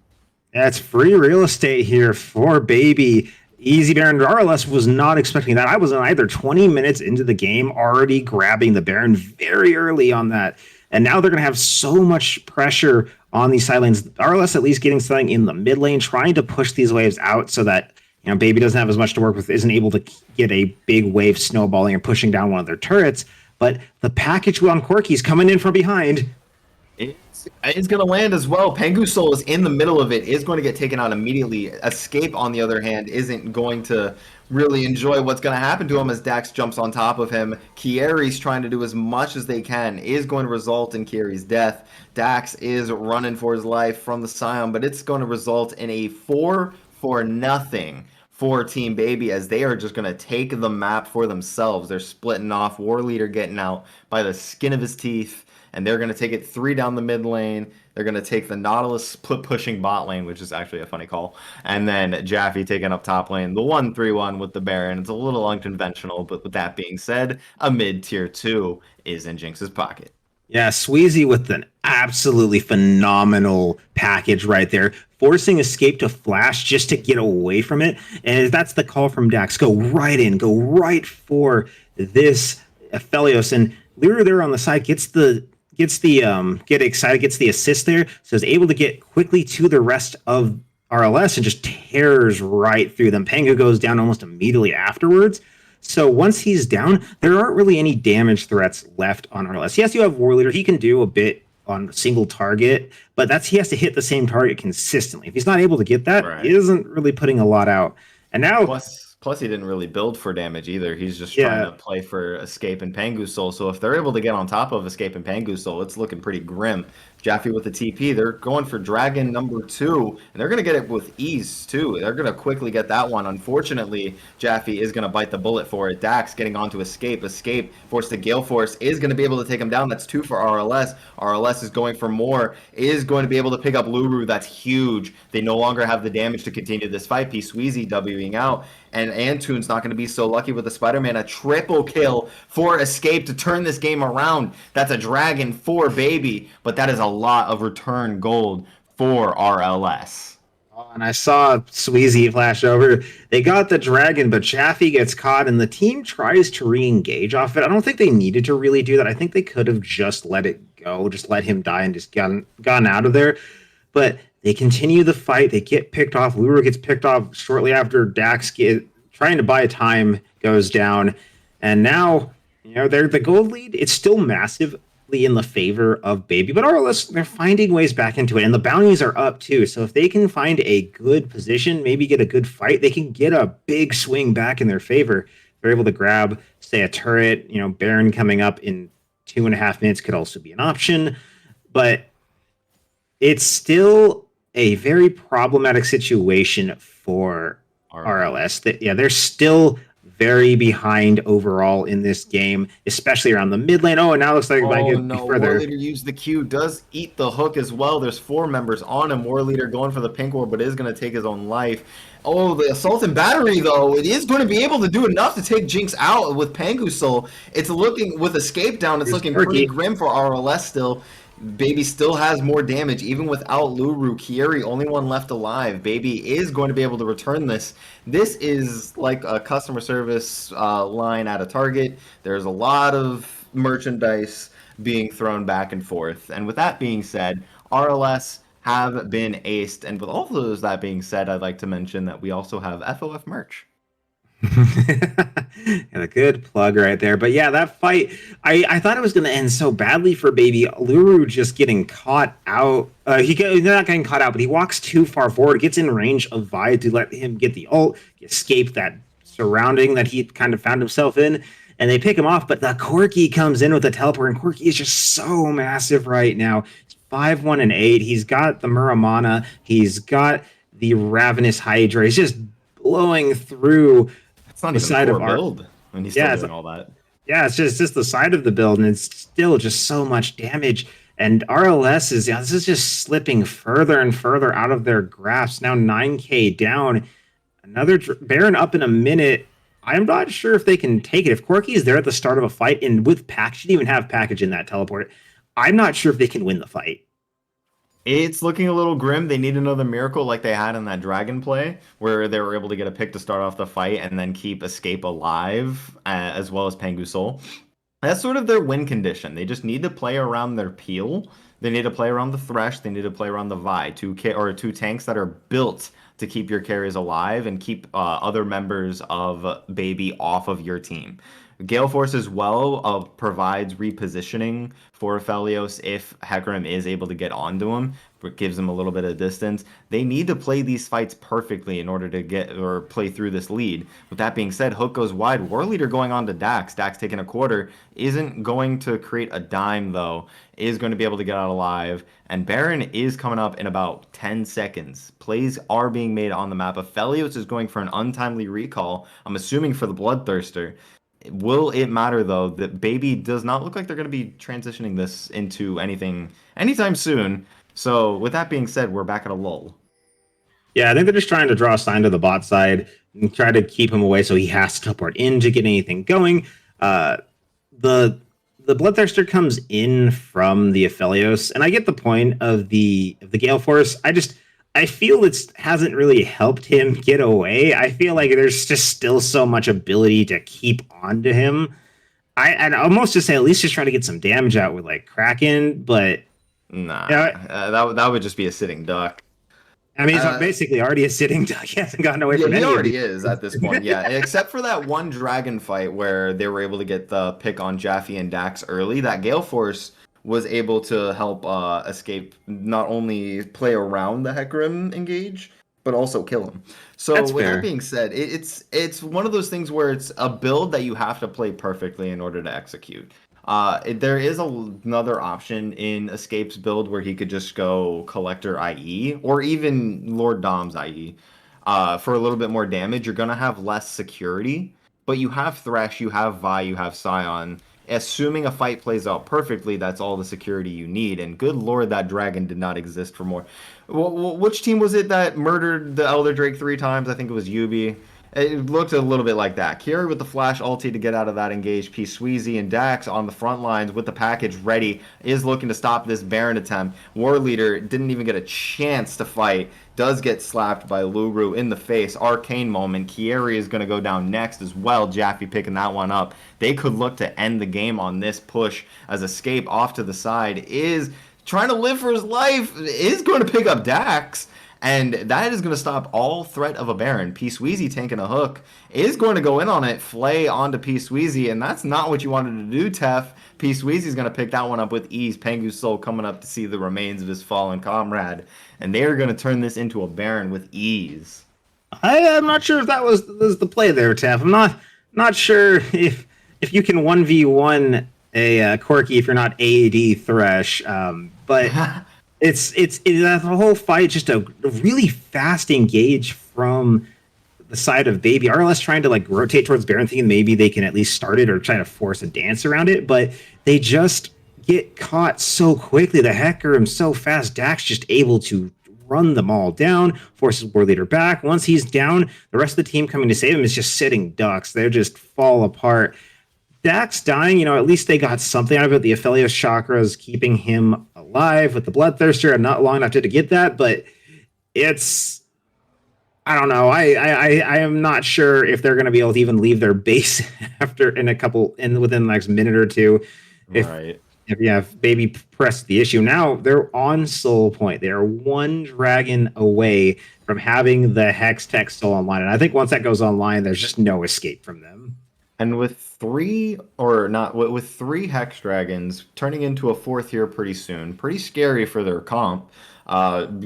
That's free real estate here for Baby. Easy Baron. RLS was not expecting that. I was either 20 minutes into the game already grabbing the Baron very early on that. And now they're going to have so much pressure on these side lanes. RLS at least getting something in the mid lane, trying to push these waves out so that Baby doesn't have as much to work with, isn't able to get a big wave snowballing or pushing down one of their turrets. But the package on Corky's coming in from behind. It's going to land as well. Pengu Soul is in the middle of it, is going to get taken out immediately. Escape, on the other hand, isn't going to really enjoy what's going to happen to him as Dax jumps on top of him. Kieri's trying to do as much as they can, is going to result in Kieri's death. Dax is running for his life from the Scion, but it's going to result in a 4-0 for Team Baby as they are just going to take the map for themselves. They're splitting off. War Leader getting out by the skin of his teeth. and they're going to take it 3 down the mid lane. They're going to take the Nautilus pushing bot lane, which is actually a funny call, and then Jaffe taking up top lane. The 1-3-1 with the Baron. It's a little unconventional, but with that being said, a mid tier 2 is in Jinx's pocket. Yeah, Sweezy with an absolutely phenomenal package right there, forcing Escape to flash just to get away from it. And that's the call from Dax. Go right in, go right for this Aphelios. And Lyra there on the side gets the get excited, gets the assist there, so is able to get quickly to the rest of RLS and just tears right through them. Pengu goes down almost immediately afterwards. So once he's down, there aren't really any damage threats left on RLS. Yes, you have War Leader. He can do a bit on a single target, but he has to hit the same target consistently. If he's not able to get that, he isn't really putting a lot out. And now... Plus, he didn't really build for damage either. He's just trying to play for Escape and Pengu's Soul. So if they're able to get on top of Escape and Pengu's Soul, it's looking pretty grim. Jaffe with the TP, they're going for Dragon number 2, and they're going to get it with ease, too. They're going to quickly get that one. Unfortunately, Jaffe is going to bite the bullet for it. Dax getting onto Escape. Escape, forced to Gale Force, is going to be able to take him down. That's 2 for RLS. RLS is going for more, is going to be able to pick up Luru. That's huge. They no longer have the damage to continue this fight. P-Sweezy Wing out. And Antunes not going to be so lucky with the Spider-Man. A triple kill for Escape to turn this game around. That's a Dragon for Baby, but that is a lot of return gold for RLS. And I saw Sweezy flash over. They got the Dragon, but Jaffe gets caught, and the team tries to re-engage off it. I don't think they needed to really do that. I think they could have just let it go, just let him die and just gone out of there. But they continue the fight. They get picked off. Luru gets picked off shortly after Dax trying to buy time goes down. And now, they're the gold lead. It's still massively in the favor of Baby, but RLS, they're finding ways back into it. And the bounties are up too. So if they can find a good position, maybe get a good fight, they can get a big swing back in their favor. They're able to grab, say, a turret. Baron coming up in 2.5 minutes could also be an option. But it's still a very problematic situation for RLS. They're still very behind overall in this game, especially around the mid lane. Oh, and now it looks like it might get further. War Leader used the Q, does eat the hook as well. There's 4 members on him. War Leader going for the pink ward, but is going to take his own life. Oh, the Assault and Battery, though, it is going to be able to do enough to take Jinx out with Pengu's Soul. It's looking, with Escape down, it's looking pretty grim for RLS still. Baby still has more damage, even without Luru. Kieri, only one left alive. Baby is going to be able to return this. This is like a customer service line at a Target. There's a lot of merchandise being thrown back and forth. And with that being said, RLS have been aced. And with all of those that being said, I'd like to mention that we also have FOF merch. And a good plug right there. But yeah, that fight, I thought it was going to end so badly for Baby. Luru just getting caught out. He's not getting caught out, but he walks too far forward, gets in range of Vi to let him get the ult, escape that surrounding that he kind of found himself in, and they pick him off. But the Corki comes in with the teleport, and Corki is just so massive right now. It's 5-1 and 8. He's got the Muramana. He's got the Ravenous Hydra. He's just blowing through. It's not even the core build when he's still doing all that. Yeah, it's just the side of the build, and it's still just so much damage. And RLS this is just slipping further and further out of their grasp. Now 9k down. Another Baron up in a minute. I'm not sure if they can take it. If Corki is there at the start of a fight, and with Package, you didn't even have Package in that teleport, I'm not sure if they can win the fight. It's looking a little grim. They need another miracle like they had in that Dragon play, where they were able to get a pick to start off the fight and then keep Escape alive, as well as Pengu's Soul. That's sort of their win condition. They just need to play around their peel. They need to play around the Thresh. They need to play around the Vi. Two tanks that are built to keep your carries alive and keep other members of Baby off of your team. Gale Force as well provides repositioning for Aphelios if Hecarim is able to get onto him. It gives them a little bit of distance. They need to play these fights perfectly in order to get or play through this lead. With that being said, Hook goes wide. War Leader going on to Dax. Dax taking a quarter. Isn't going to create a dime, though. Is going to be able to get out alive. And Baron is coming up in about 10 seconds. Plays are being made on the map. Aphelios is going for an untimely recall. I'm assuming for the Bloodthirster. Will it matter though that Baby does not look like they're going to be transitioning this into anything anytime soon? So with that being said, we're back at a lull. Yeah, I think they're just trying to draw a sign to the bot side and try to keep him away so he has to teleport in to get anything going. Uh, the the Bloodthirster comes in from the Aphelios, and I get the point of the Gale Force. I feel it hasn't really helped him get away. I feel like there's just still so much ability to keep on to him. I'd almost just say at least just try to get some damage out with like Kraken, but Nah, you know, that would just be a sitting duck. I mean, he's basically already a sitting duck. He hasn't gotten away Yeah, from he any of already these. is at this point. Yeah, except for that one dragon fight where they were able to get the pick on Jaffe and Dax early. That Gale Force was able to help Escape not only play around the Hecarim engage, but also kill him. So That's with that fair. being said, it's one of those things where it's a build that you have to play perfectly in order to execute. There is another option in Escape's build where he could just go Collector IE or even Lord Dom's IE for a little bit more damage. You're going to have less security, but you have Thresh, you have Vi, you have Scion. Assuming a fight plays out perfectly, that's all the security you need. And good lord, that dragon did not exist for more. Which team was it that murdered the Elder Drake 3 times? I think it was Yubi. It looked a little bit like that. Kieri with the flash ulti to get out of that engaged piece. Sweezy and Dax on the front lines with the package ready is looking to stop this Baron attempt. War Leader didn't even get a chance to fight. Does get slapped by Luru in the face. Arcane moment. Kieri is going to go down next as well. Jaffe picking that one up. They could look to end the game on this push as Escape off to the side is trying to live for his life. Is going to pick up Dax. And that is going to stop all threat of a Baron. P. Sweezy tanking a hook is going to go in on it, flay onto P. Sweezy, and that's not what you wanted to do, Tef. P. Sweezy's going to pick that one up with ease. Pengu's Soul coming up to see the remains of his fallen comrade, and they are going to turn this into a Baron with ease. I am not sure if that was the play there, Taff. I'm not sure if you can 1v1 a Corki if you're not AAD Thresh, but it's that whole fight just a really fast engage from the side of Baby. RLS trying to like rotate towards Baron, thinking maybe they can at least start it or try to force a dance around it, but they just get caught so quickly. The Hecarim so fast. Dax just able to run them all down, forces War Leader back. Once he's down, the rest of the team coming to save him is just sitting ducks. They just fall apart. Dax dying, at least they got something out of it. The Aphelios chakras keeping him alive with the Bloodthirster. I'm not long enough to get that, but I don't know. I am not sure if they're going to be able to even leave their base within the next minute or two. Right. If you have Baby press the issue. Now they're on Soul Point. They are one dragon away from having the Hex Tech Soul online. And I think once that goes online, there's just no escape from them. And with three Hex Dragons turning into a fourth here pretty soon, pretty scary for their comp,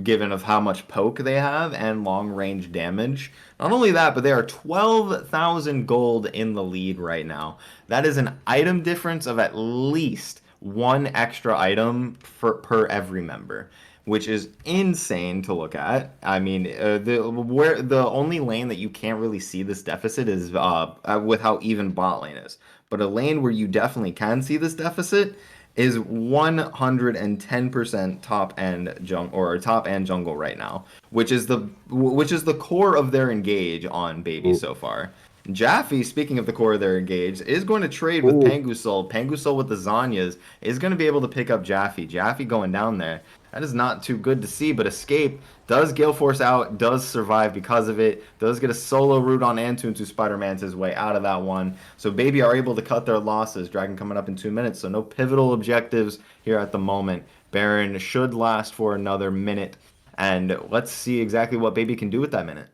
given of how much poke they have and long range damage. Not only that, but they are 12,000 gold in the lead right now. That is an item difference of at least one extra item per every member, which is insane to look at. I mean, the only lane that you can't really see this deficit is with how even bot lane is. But a lane where you definitely can see this deficit is 110% top end jungle right now, which is the core of their engage on Baby so far. Jaffe, speaking of the core of their engage, is going to trade with Pengu Soul. Pengu Soul with the Zanyas is going to be able to pick up Jaffe. Jaffe going down there. That is not too good to see, but Escape does Gale Force out, does survive because of it, does get a solo route on Antunes, Spider-Man's his way out of that one. So Baby are able to cut their losses. Dragon coming up in 2 minutes, so no pivotal objectives here at the moment. Baron should last for another minute, and let's see exactly what Baby can do with that minute.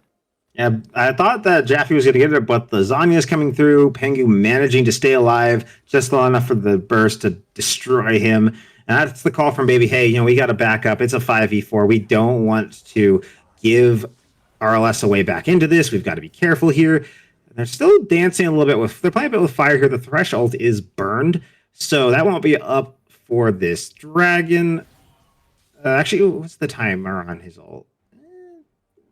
Yeah, I thought that Jaffe was going to get it, but the Zanya's coming through, Pengu managing to stay alive just long enough for the burst to destroy him. And that's the call from Baby. Hey, we got to back up. It's a 5v4. We don't want to give RLS away back into this. We've got to be careful here. They're still dancing a little bit they're playing a bit with fire here. The threshold is burned, so that won't be up for this dragon. Actually, what's the timer on his ult?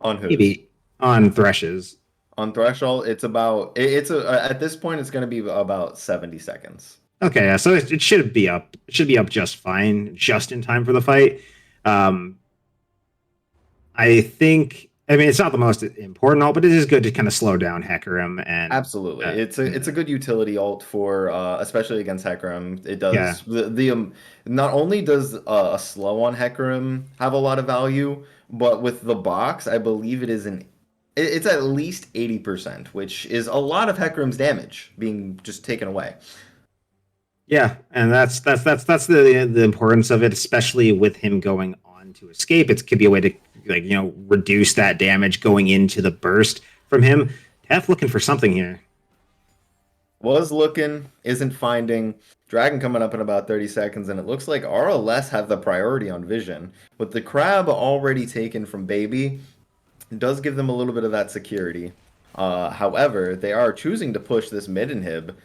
On who? Maybe on Thresh's. On threshold, it's about at this point it's going to be about 70 seconds. Okay, yeah, so it should be up. It should be up just fine, just in time for the fight. Um, I think. I mean, it's not the most important ult, but it is good to kind of slow down Hecarim and Absolutely, it's a good utility ult for especially against Hecarim. It does Yeah. the not only does a slow on Hecarim have a lot of value, but with the box, I believe it's at least 80%, which is a lot of Hecarim's damage being just taken away. Yeah, and that's the importance of it, especially with him going on to escape. It could be a way to reduce that damage going into the burst from him. Tef looking for something here. Was looking, isn't finding. Dragon coming up in about 30 seconds, and it looks like RLS have the priority on vision. With the crab already taken from Baby, it does give them a little bit of that security. However, they are choosing to push this mid inhib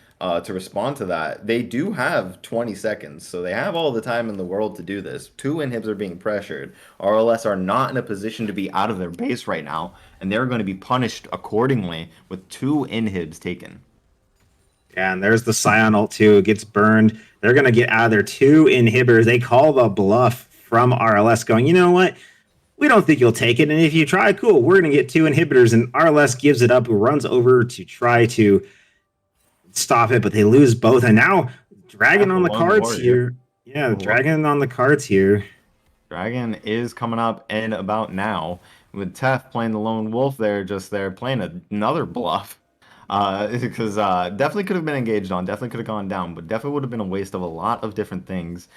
to respond to that. They do have 20 seconds, so they have all the time in the world to do this. 2 inhibs are being pressured. RLS are not in a position to be out of their base right now, and they're going to be punished accordingly with 2 inhibs taken. Yeah, and there's the Scion ult too. It gets burned. They're going to get out of their 2 inhibitors. They call the bluff from RLS going, you know what? We don't think you'll take it. And if you try, cool, we're going to get 2 inhibitors. And RLS gives it up, runs over to try to stop it, but they lose both. And now Dragon on the cards here. Yeah, the Dragon on the cards here. Dragon is coming up in about now. With Tef playing the lone wolf there, just there, playing another bluff. Because definitely could have been engaged on, definitely could have gone down, but definitely would have been a waste of a lot of different things.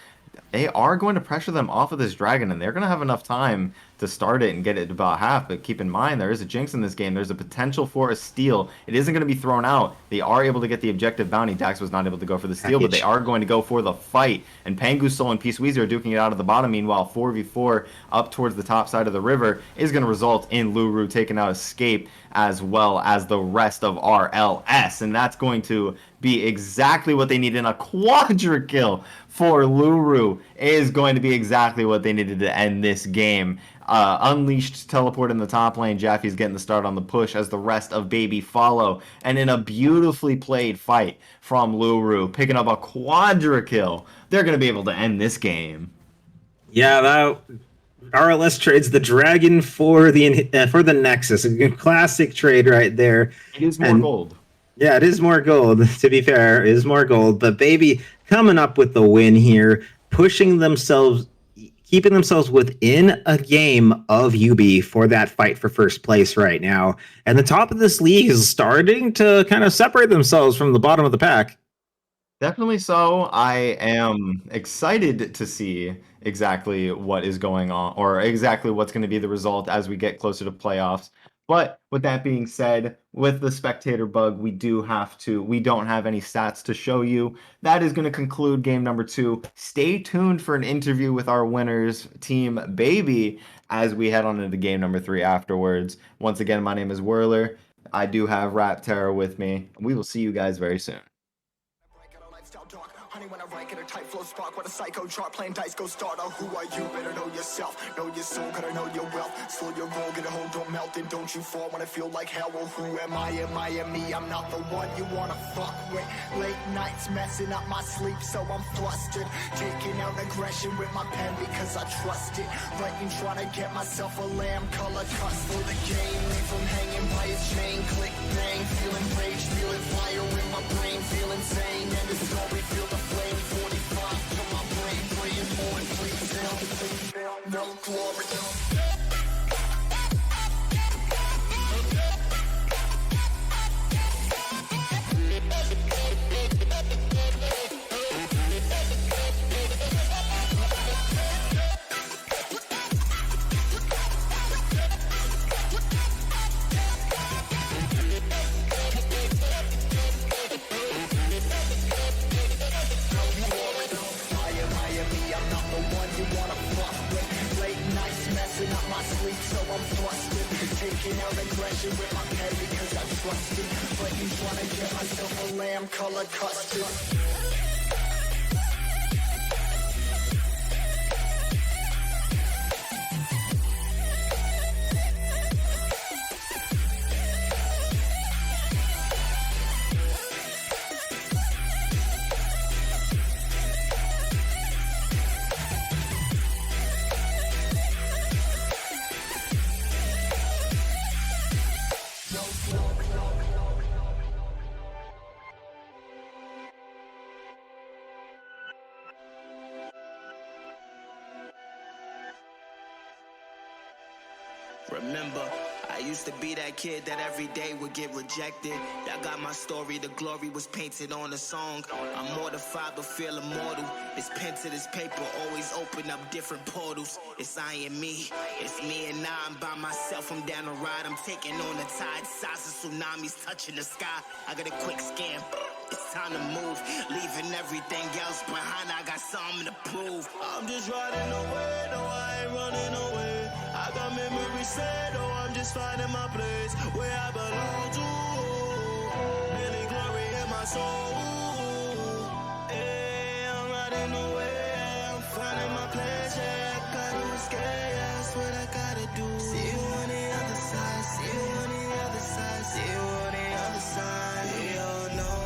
They are going to pressure them off of this Dragon, and they're going to have enough time to start it and get it about half. But keep in mind, there is a Jinx in this game. There's a potential for a steal. It isn't going to be thrown out. They are able to get the objective bounty. Dax was not able to go for the steal, but they are going to go for the fight. And Pangu Soul and Peace Weezy are duking it out of the bottom. Meanwhile, 4v4 up towards the top side of the river is going to result in Luru taking out Escape as well as the rest of RLS. And that's going to be exactly what they need in a quadra kill for Luru. Is going to be exactly what they needed to end this game. Unleashed teleport in the top lane. Jaffe's getting the start on the push as the rest of Baby follow. And in a beautifully played fight from Luru, picking up a quadra kill, they're going to be able to end this game. Yeah, that RLS trades the Dragon for the Nexus. A classic trade right there. It is more gold. Yeah, it is more gold, to be fair. It is more gold. But Baby coming up with the win here, pushing themselves, keeping themselves within a game of UB for that fight for first place right now. And the top of this league is starting to kind of separate themselves from the bottom of the pack. Definitely so. I am excited to see exactly what is going on, or exactly what's going to be the result as we get closer to playoffs. But with that being said, with the spectator bug, we don't have any stats to show you. That is going to conclude game number 2. Stay tuned for an interview with our winners, Team Baby, as we head on into game number 3 afterwards. Once again, my name is Whirler. I do have Rap Terror with me. We will see you guys very soon. Honey, when I rank in a tight flow spark, what a psycho chart, playing dice, go start. Oh, who are you? Better know yourself, know your soul, gotta know your wealth. Slow your roll, get a hold, don't melt, and don't you fall when I feel like hell. Well, who am I? Am I me? I'm not the one you wanna fuck with. Late nights messing up my sleep, so I'm flustered. Taking out aggression with my pen because I trust it. Writing, trying to get myself a lamb color cuts for the game. Leave from hanging by his chain, click bang, feeling rage, feeling fire in my brain, feeling insane, and it's all we feel the flame. 45 to my brain, praying more and please fail. No glory. Taking out aggression with my pen because I trust it. But you trying to get myself a lamb color custard. Remember, I used to be that kid that every day would get rejected. Y'all got my story, the glory was painted on a song. I'm mortified but feel immortal. This pen to this paper always open up different portals. It's I and me, it's me and I'm by myself. I'm down the ride, I'm taking on the tide. Size of tsunamis touching the sky. I got a quick scan. It's time to move, leaving everything else behind. I got something to prove. I'm just riding away, no, I ain't running away. I got memories set, oh, I'm just finding my place where I belong to. Feeling glory in my soul. Hey, I'm riding away, I'm finding my place. Yeah, I gotta escape, yeah, that's what I gotta do. See you on the other side, see you on the other side, see you on the other side. We all know.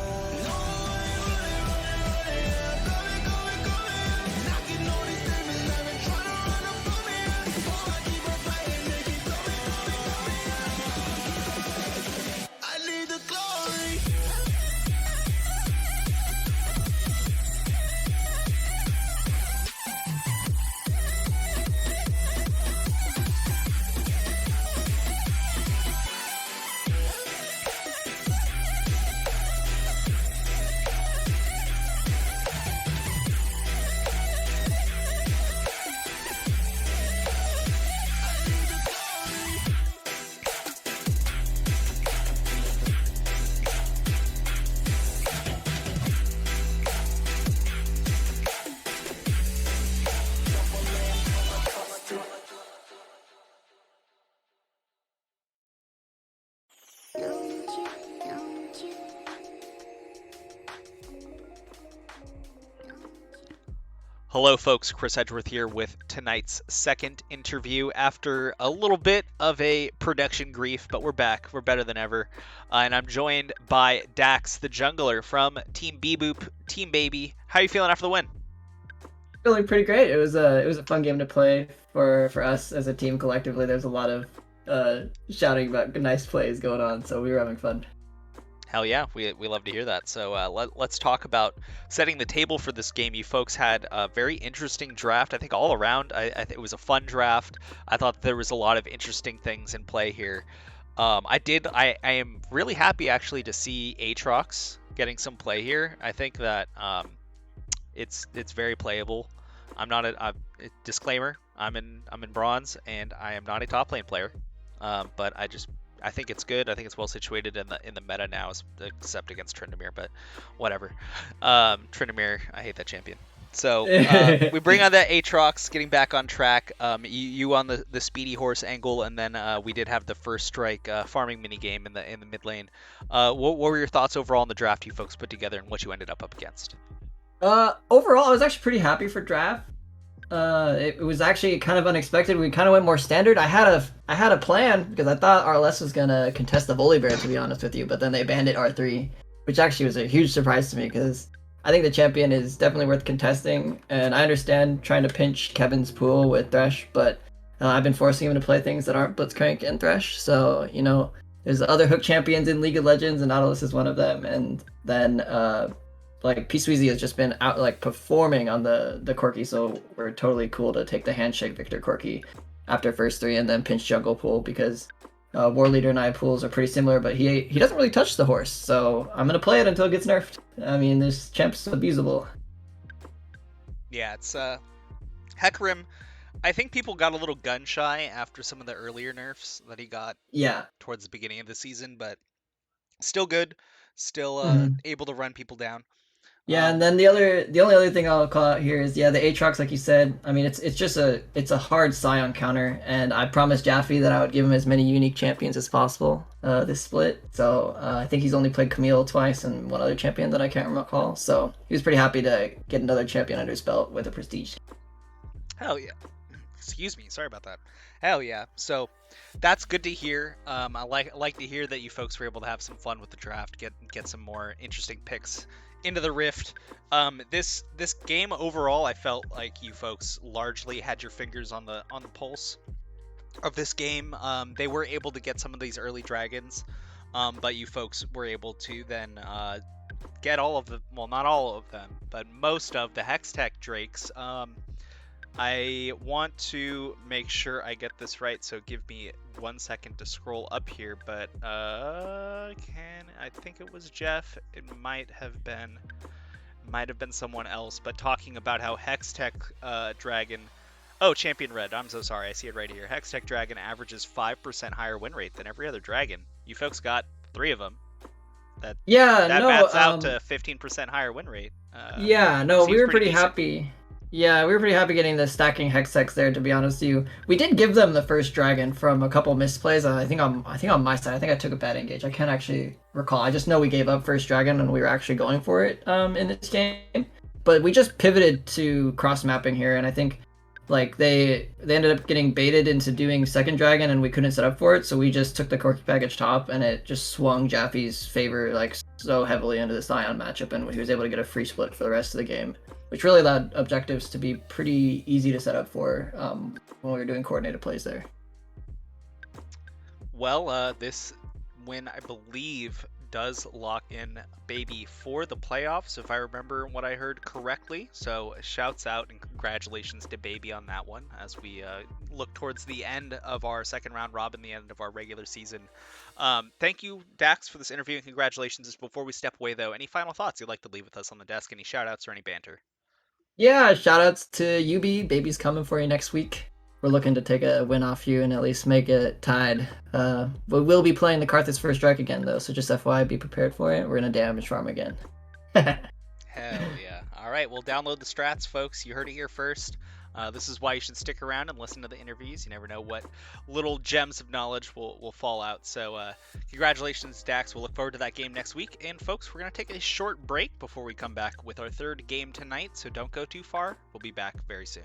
Hello folks, Chris Edgeworth here with tonight's second interview after a little bit of a production grief, but we're back. We're better than ever. And I'm joined by Dax, the jungler from Team B-Boop, Team Baby. How are you feeling after the win? Feeling pretty great. It was a fun game to play for us as a team collectively. There's a lot of shouting about nice plays going on, so we were having fun. Hell yeah, we love to hear that. So let's talk about setting the table for this game. You folks had a very interesting draft. I think all around, I think it was a fun draft. I thought there was a lot of interesting things in play here. I am really happy actually to see Aatrox getting some play here. I think that it's very playable. I'm not a disclaimer. I'm in bronze and I am not a top lane player. But I think it's good. I think it's well situated in the meta now, except against Tryndamere, but whatever. Tryndamere, I hate that champion. So we bring on that Aatrox, getting back on track. You on the speedy horse angle, and then we did have the first strike farming mini game in the mid lane. What were your thoughts overall on the draft you folks put together and what you ended up against? Overall, I was actually pretty happy for draft. It was actually kind of unexpected. We kind of went more standard. I had a plan because I thought RLS was gonna contest the Volibear, to be honest with you, but then they banned it R3, which actually was a huge surprise to me because I think the champion is definitely worth contesting, and I understand trying to pinch Kevin's pool with Thresh, but I've been forcing him to play things that aren't Blitzcrank and Thresh, so there's other hook champions in League of Legends, and Nautilus is one of them, and then P-Sweezy has just been out performing on the Corki, so we're totally cool to take the handshake Victor Corki after first 3 and then pinch jungle pool because War Leader and I pools are pretty similar, but he doesn't really touch the horse, so I'm gonna play it until it gets nerfed. I mean, this champ's abusable. Yeah, it's Hecarim. I think people got a little gun shy after some of the earlier nerfs that he got. Yeah. Towards the beginning of the season, but still good, still able to run people down. Yeah, and then the only other thing I'll call out here is the Aatrox, like you said. I mean, it's a hard Scion counter, and I promised Jaffe that I would give him as many unique champions as possible this split. So I think he's only played Camille twice and one other champion that I can't recall. So he was pretty happy to get another champion under his belt with a prestige. Hell yeah. Excuse me, sorry about that. Hell yeah. So that's good to hear. I like to hear that you folks were able to have some fun with the draft, get some more interesting picks into the Rift. This game overall, I felt like you folks largely had your fingers on the pulse of this game. They were able to get some of these early dragons, but you folks were able to then get all of the, well, not all of them, but most of the Hextech Drakes. I want to make sure I get this right, so give me 1 second to scroll up here. But I think it was Jeff. It might have been someone else. But talking about how Hextech Dragon. Oh, Champion Red. I'm so sorry. I see it right here. Hextech Dragon averages 5% higher win rate than every other dragon. You folks got 3 of them. That maths out to 15% higher win rate. Yeah, no, we were pretty decent. happy. Yeah, we were pretty happy getting the stacking Hextechs there, to be honest with you. We did give them the first dragon from a couple misplays. I think on my side, I think I took a bad engage. I can't actually recall. I just know we gave up first dragon and we were actually going for it in this game. But we just pivoted to cross mapping here, and I think like they ended up getting baited into doing second dragon and we couldn't set up for it, so we just took the Corky package top and it just swung Jaffe's favor like so heavily into this Ion matchup, and he was able to get a free split for the rest of the game, which really allowed objectives to be pretty easy to set up for when we were doing coordinated plays there. Well, this win, I believe, does lock in Baby for the playoffs, if I remember what I heard correctly. So shouts out and congratulations to Baby on that one as we look towards the end of our second round robin, the end of our regular season. Thank you, Dax, for this interview, and congratulations. Just before we step away, though, any final thoughts you'd like to leave with us on the desk? Any shout outs or any banter? Yeah, shout outs to UB. Baby's coming for you next week. We're looking to take a win off you and at least make it tied. We will be playing the Karthus First Strike again, though, so just FYI, be prepared for it. We're going to damage farm again. Hell yeah. All right, well, download the strats, folks. You heard it here first. This is why you should stick around and listen to the interviews. You never know what little gems of knowledge will fall out. So congratulations, Dax. We'll look forward to that game next week. And, folks, we're going to take a short break before we come back with our third game tonight, so don't go too far. We'll be back very soon.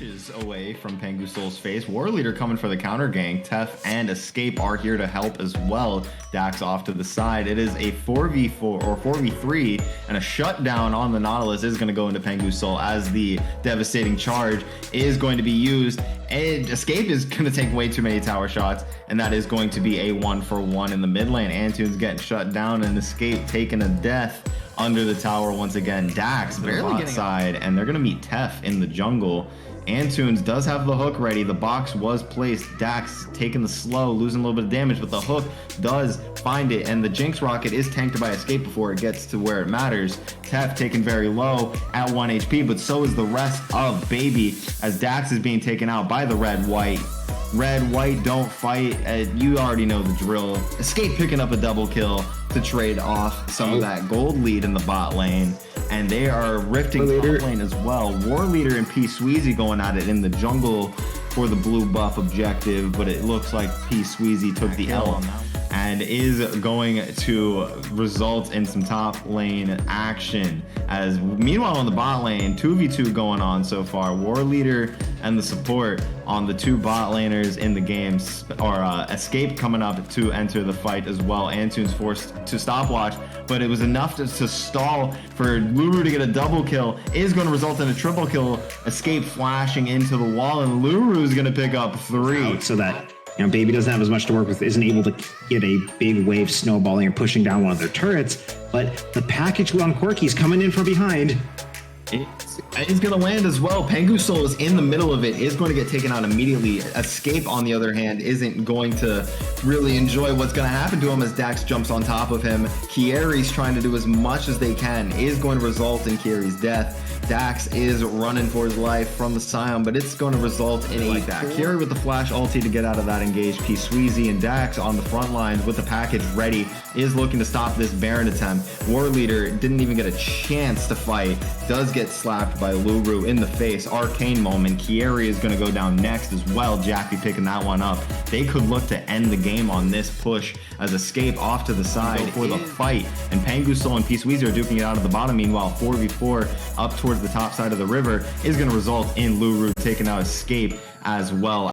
inches away from Pengu Soul's face. War Leader coming for the counter gank. Tef and Escape are here to help as well. Dax off to the side. It is a 4v4 or 4v3, and a shutdown on the Nautilus is going to go into Pengu Soul as the devastating charge is going to be used. And Escape is going to take way too many tower shots, and that is going to be a 1-for-1 in the mid lane. Antunes getting shut down, and Escape taking a death under the tower once again. Dax barely getting side, and they're going to meet Tef in the jungle. Antunes does have the hook ready. The box was placed. Dax taking the slow, losing a little bit of damage, but the hook does find it, and the Jinx rocket is tanked by Escape before it gets to where it matters. Tef taken very low at 1 HP, but so is the rest of Baby, as Dax is being taken out by the red-white. Red, white, don't fight. You already know the drill. Escape picking up a double kill to trade off some of that gold lead in the bot lane. And they are rifting top lane as well. War Leader and P Sweezy going at it in the jungle for the blue buff objective, but it looks like P Sweezy took the L on that one and is going to result in some top lane action. As meanwhile on the bot lane, 2v2 going on so far. War Leader and the support on the 2 bot laners in the game, or Escape coming up to enter the fight as well. Antunes forced to stopwatch, but it was enough to stall for Luru to get a double kill. Is going to result in a triple kill. Escape flashing into the wall, and Luru is going to pick up 3. So that, you know, Baby doesn't have as much to work with, isn't able to get a big wave snowballing or pushing down one of their turrets, but the package on Quirky's coming in from behind. It's going to land as well. Pengu Soul is in the middle of it, is going to get taken out immediately. Escape, on the other hand, isn't going to really enjoy what's going to happen to him as Dax jumps on top of him. Kieri's trying to do as much as they can, is going to result in Kieri's death. Dax is running for his life from the Scion, but it's going to result in a Kieri with the flash ulti to get out of that engage. P Sweezy and Dax on the front lines with the package ready, is looking to stop this Baron attempt. War Leader didn't even get a chance to fight, does get slapped by Luru in the face. Arcane moment. Kieri is going to go down next as well. Jackie picking that one up. They could look to end the game on this push as Escape off to the side for the fight, and Pengu Soul and P Sweezy are duking it out of the bottom. Meanwhile, 4v4 up towards the top side of the river is going to result in Luru taking out Escape as well.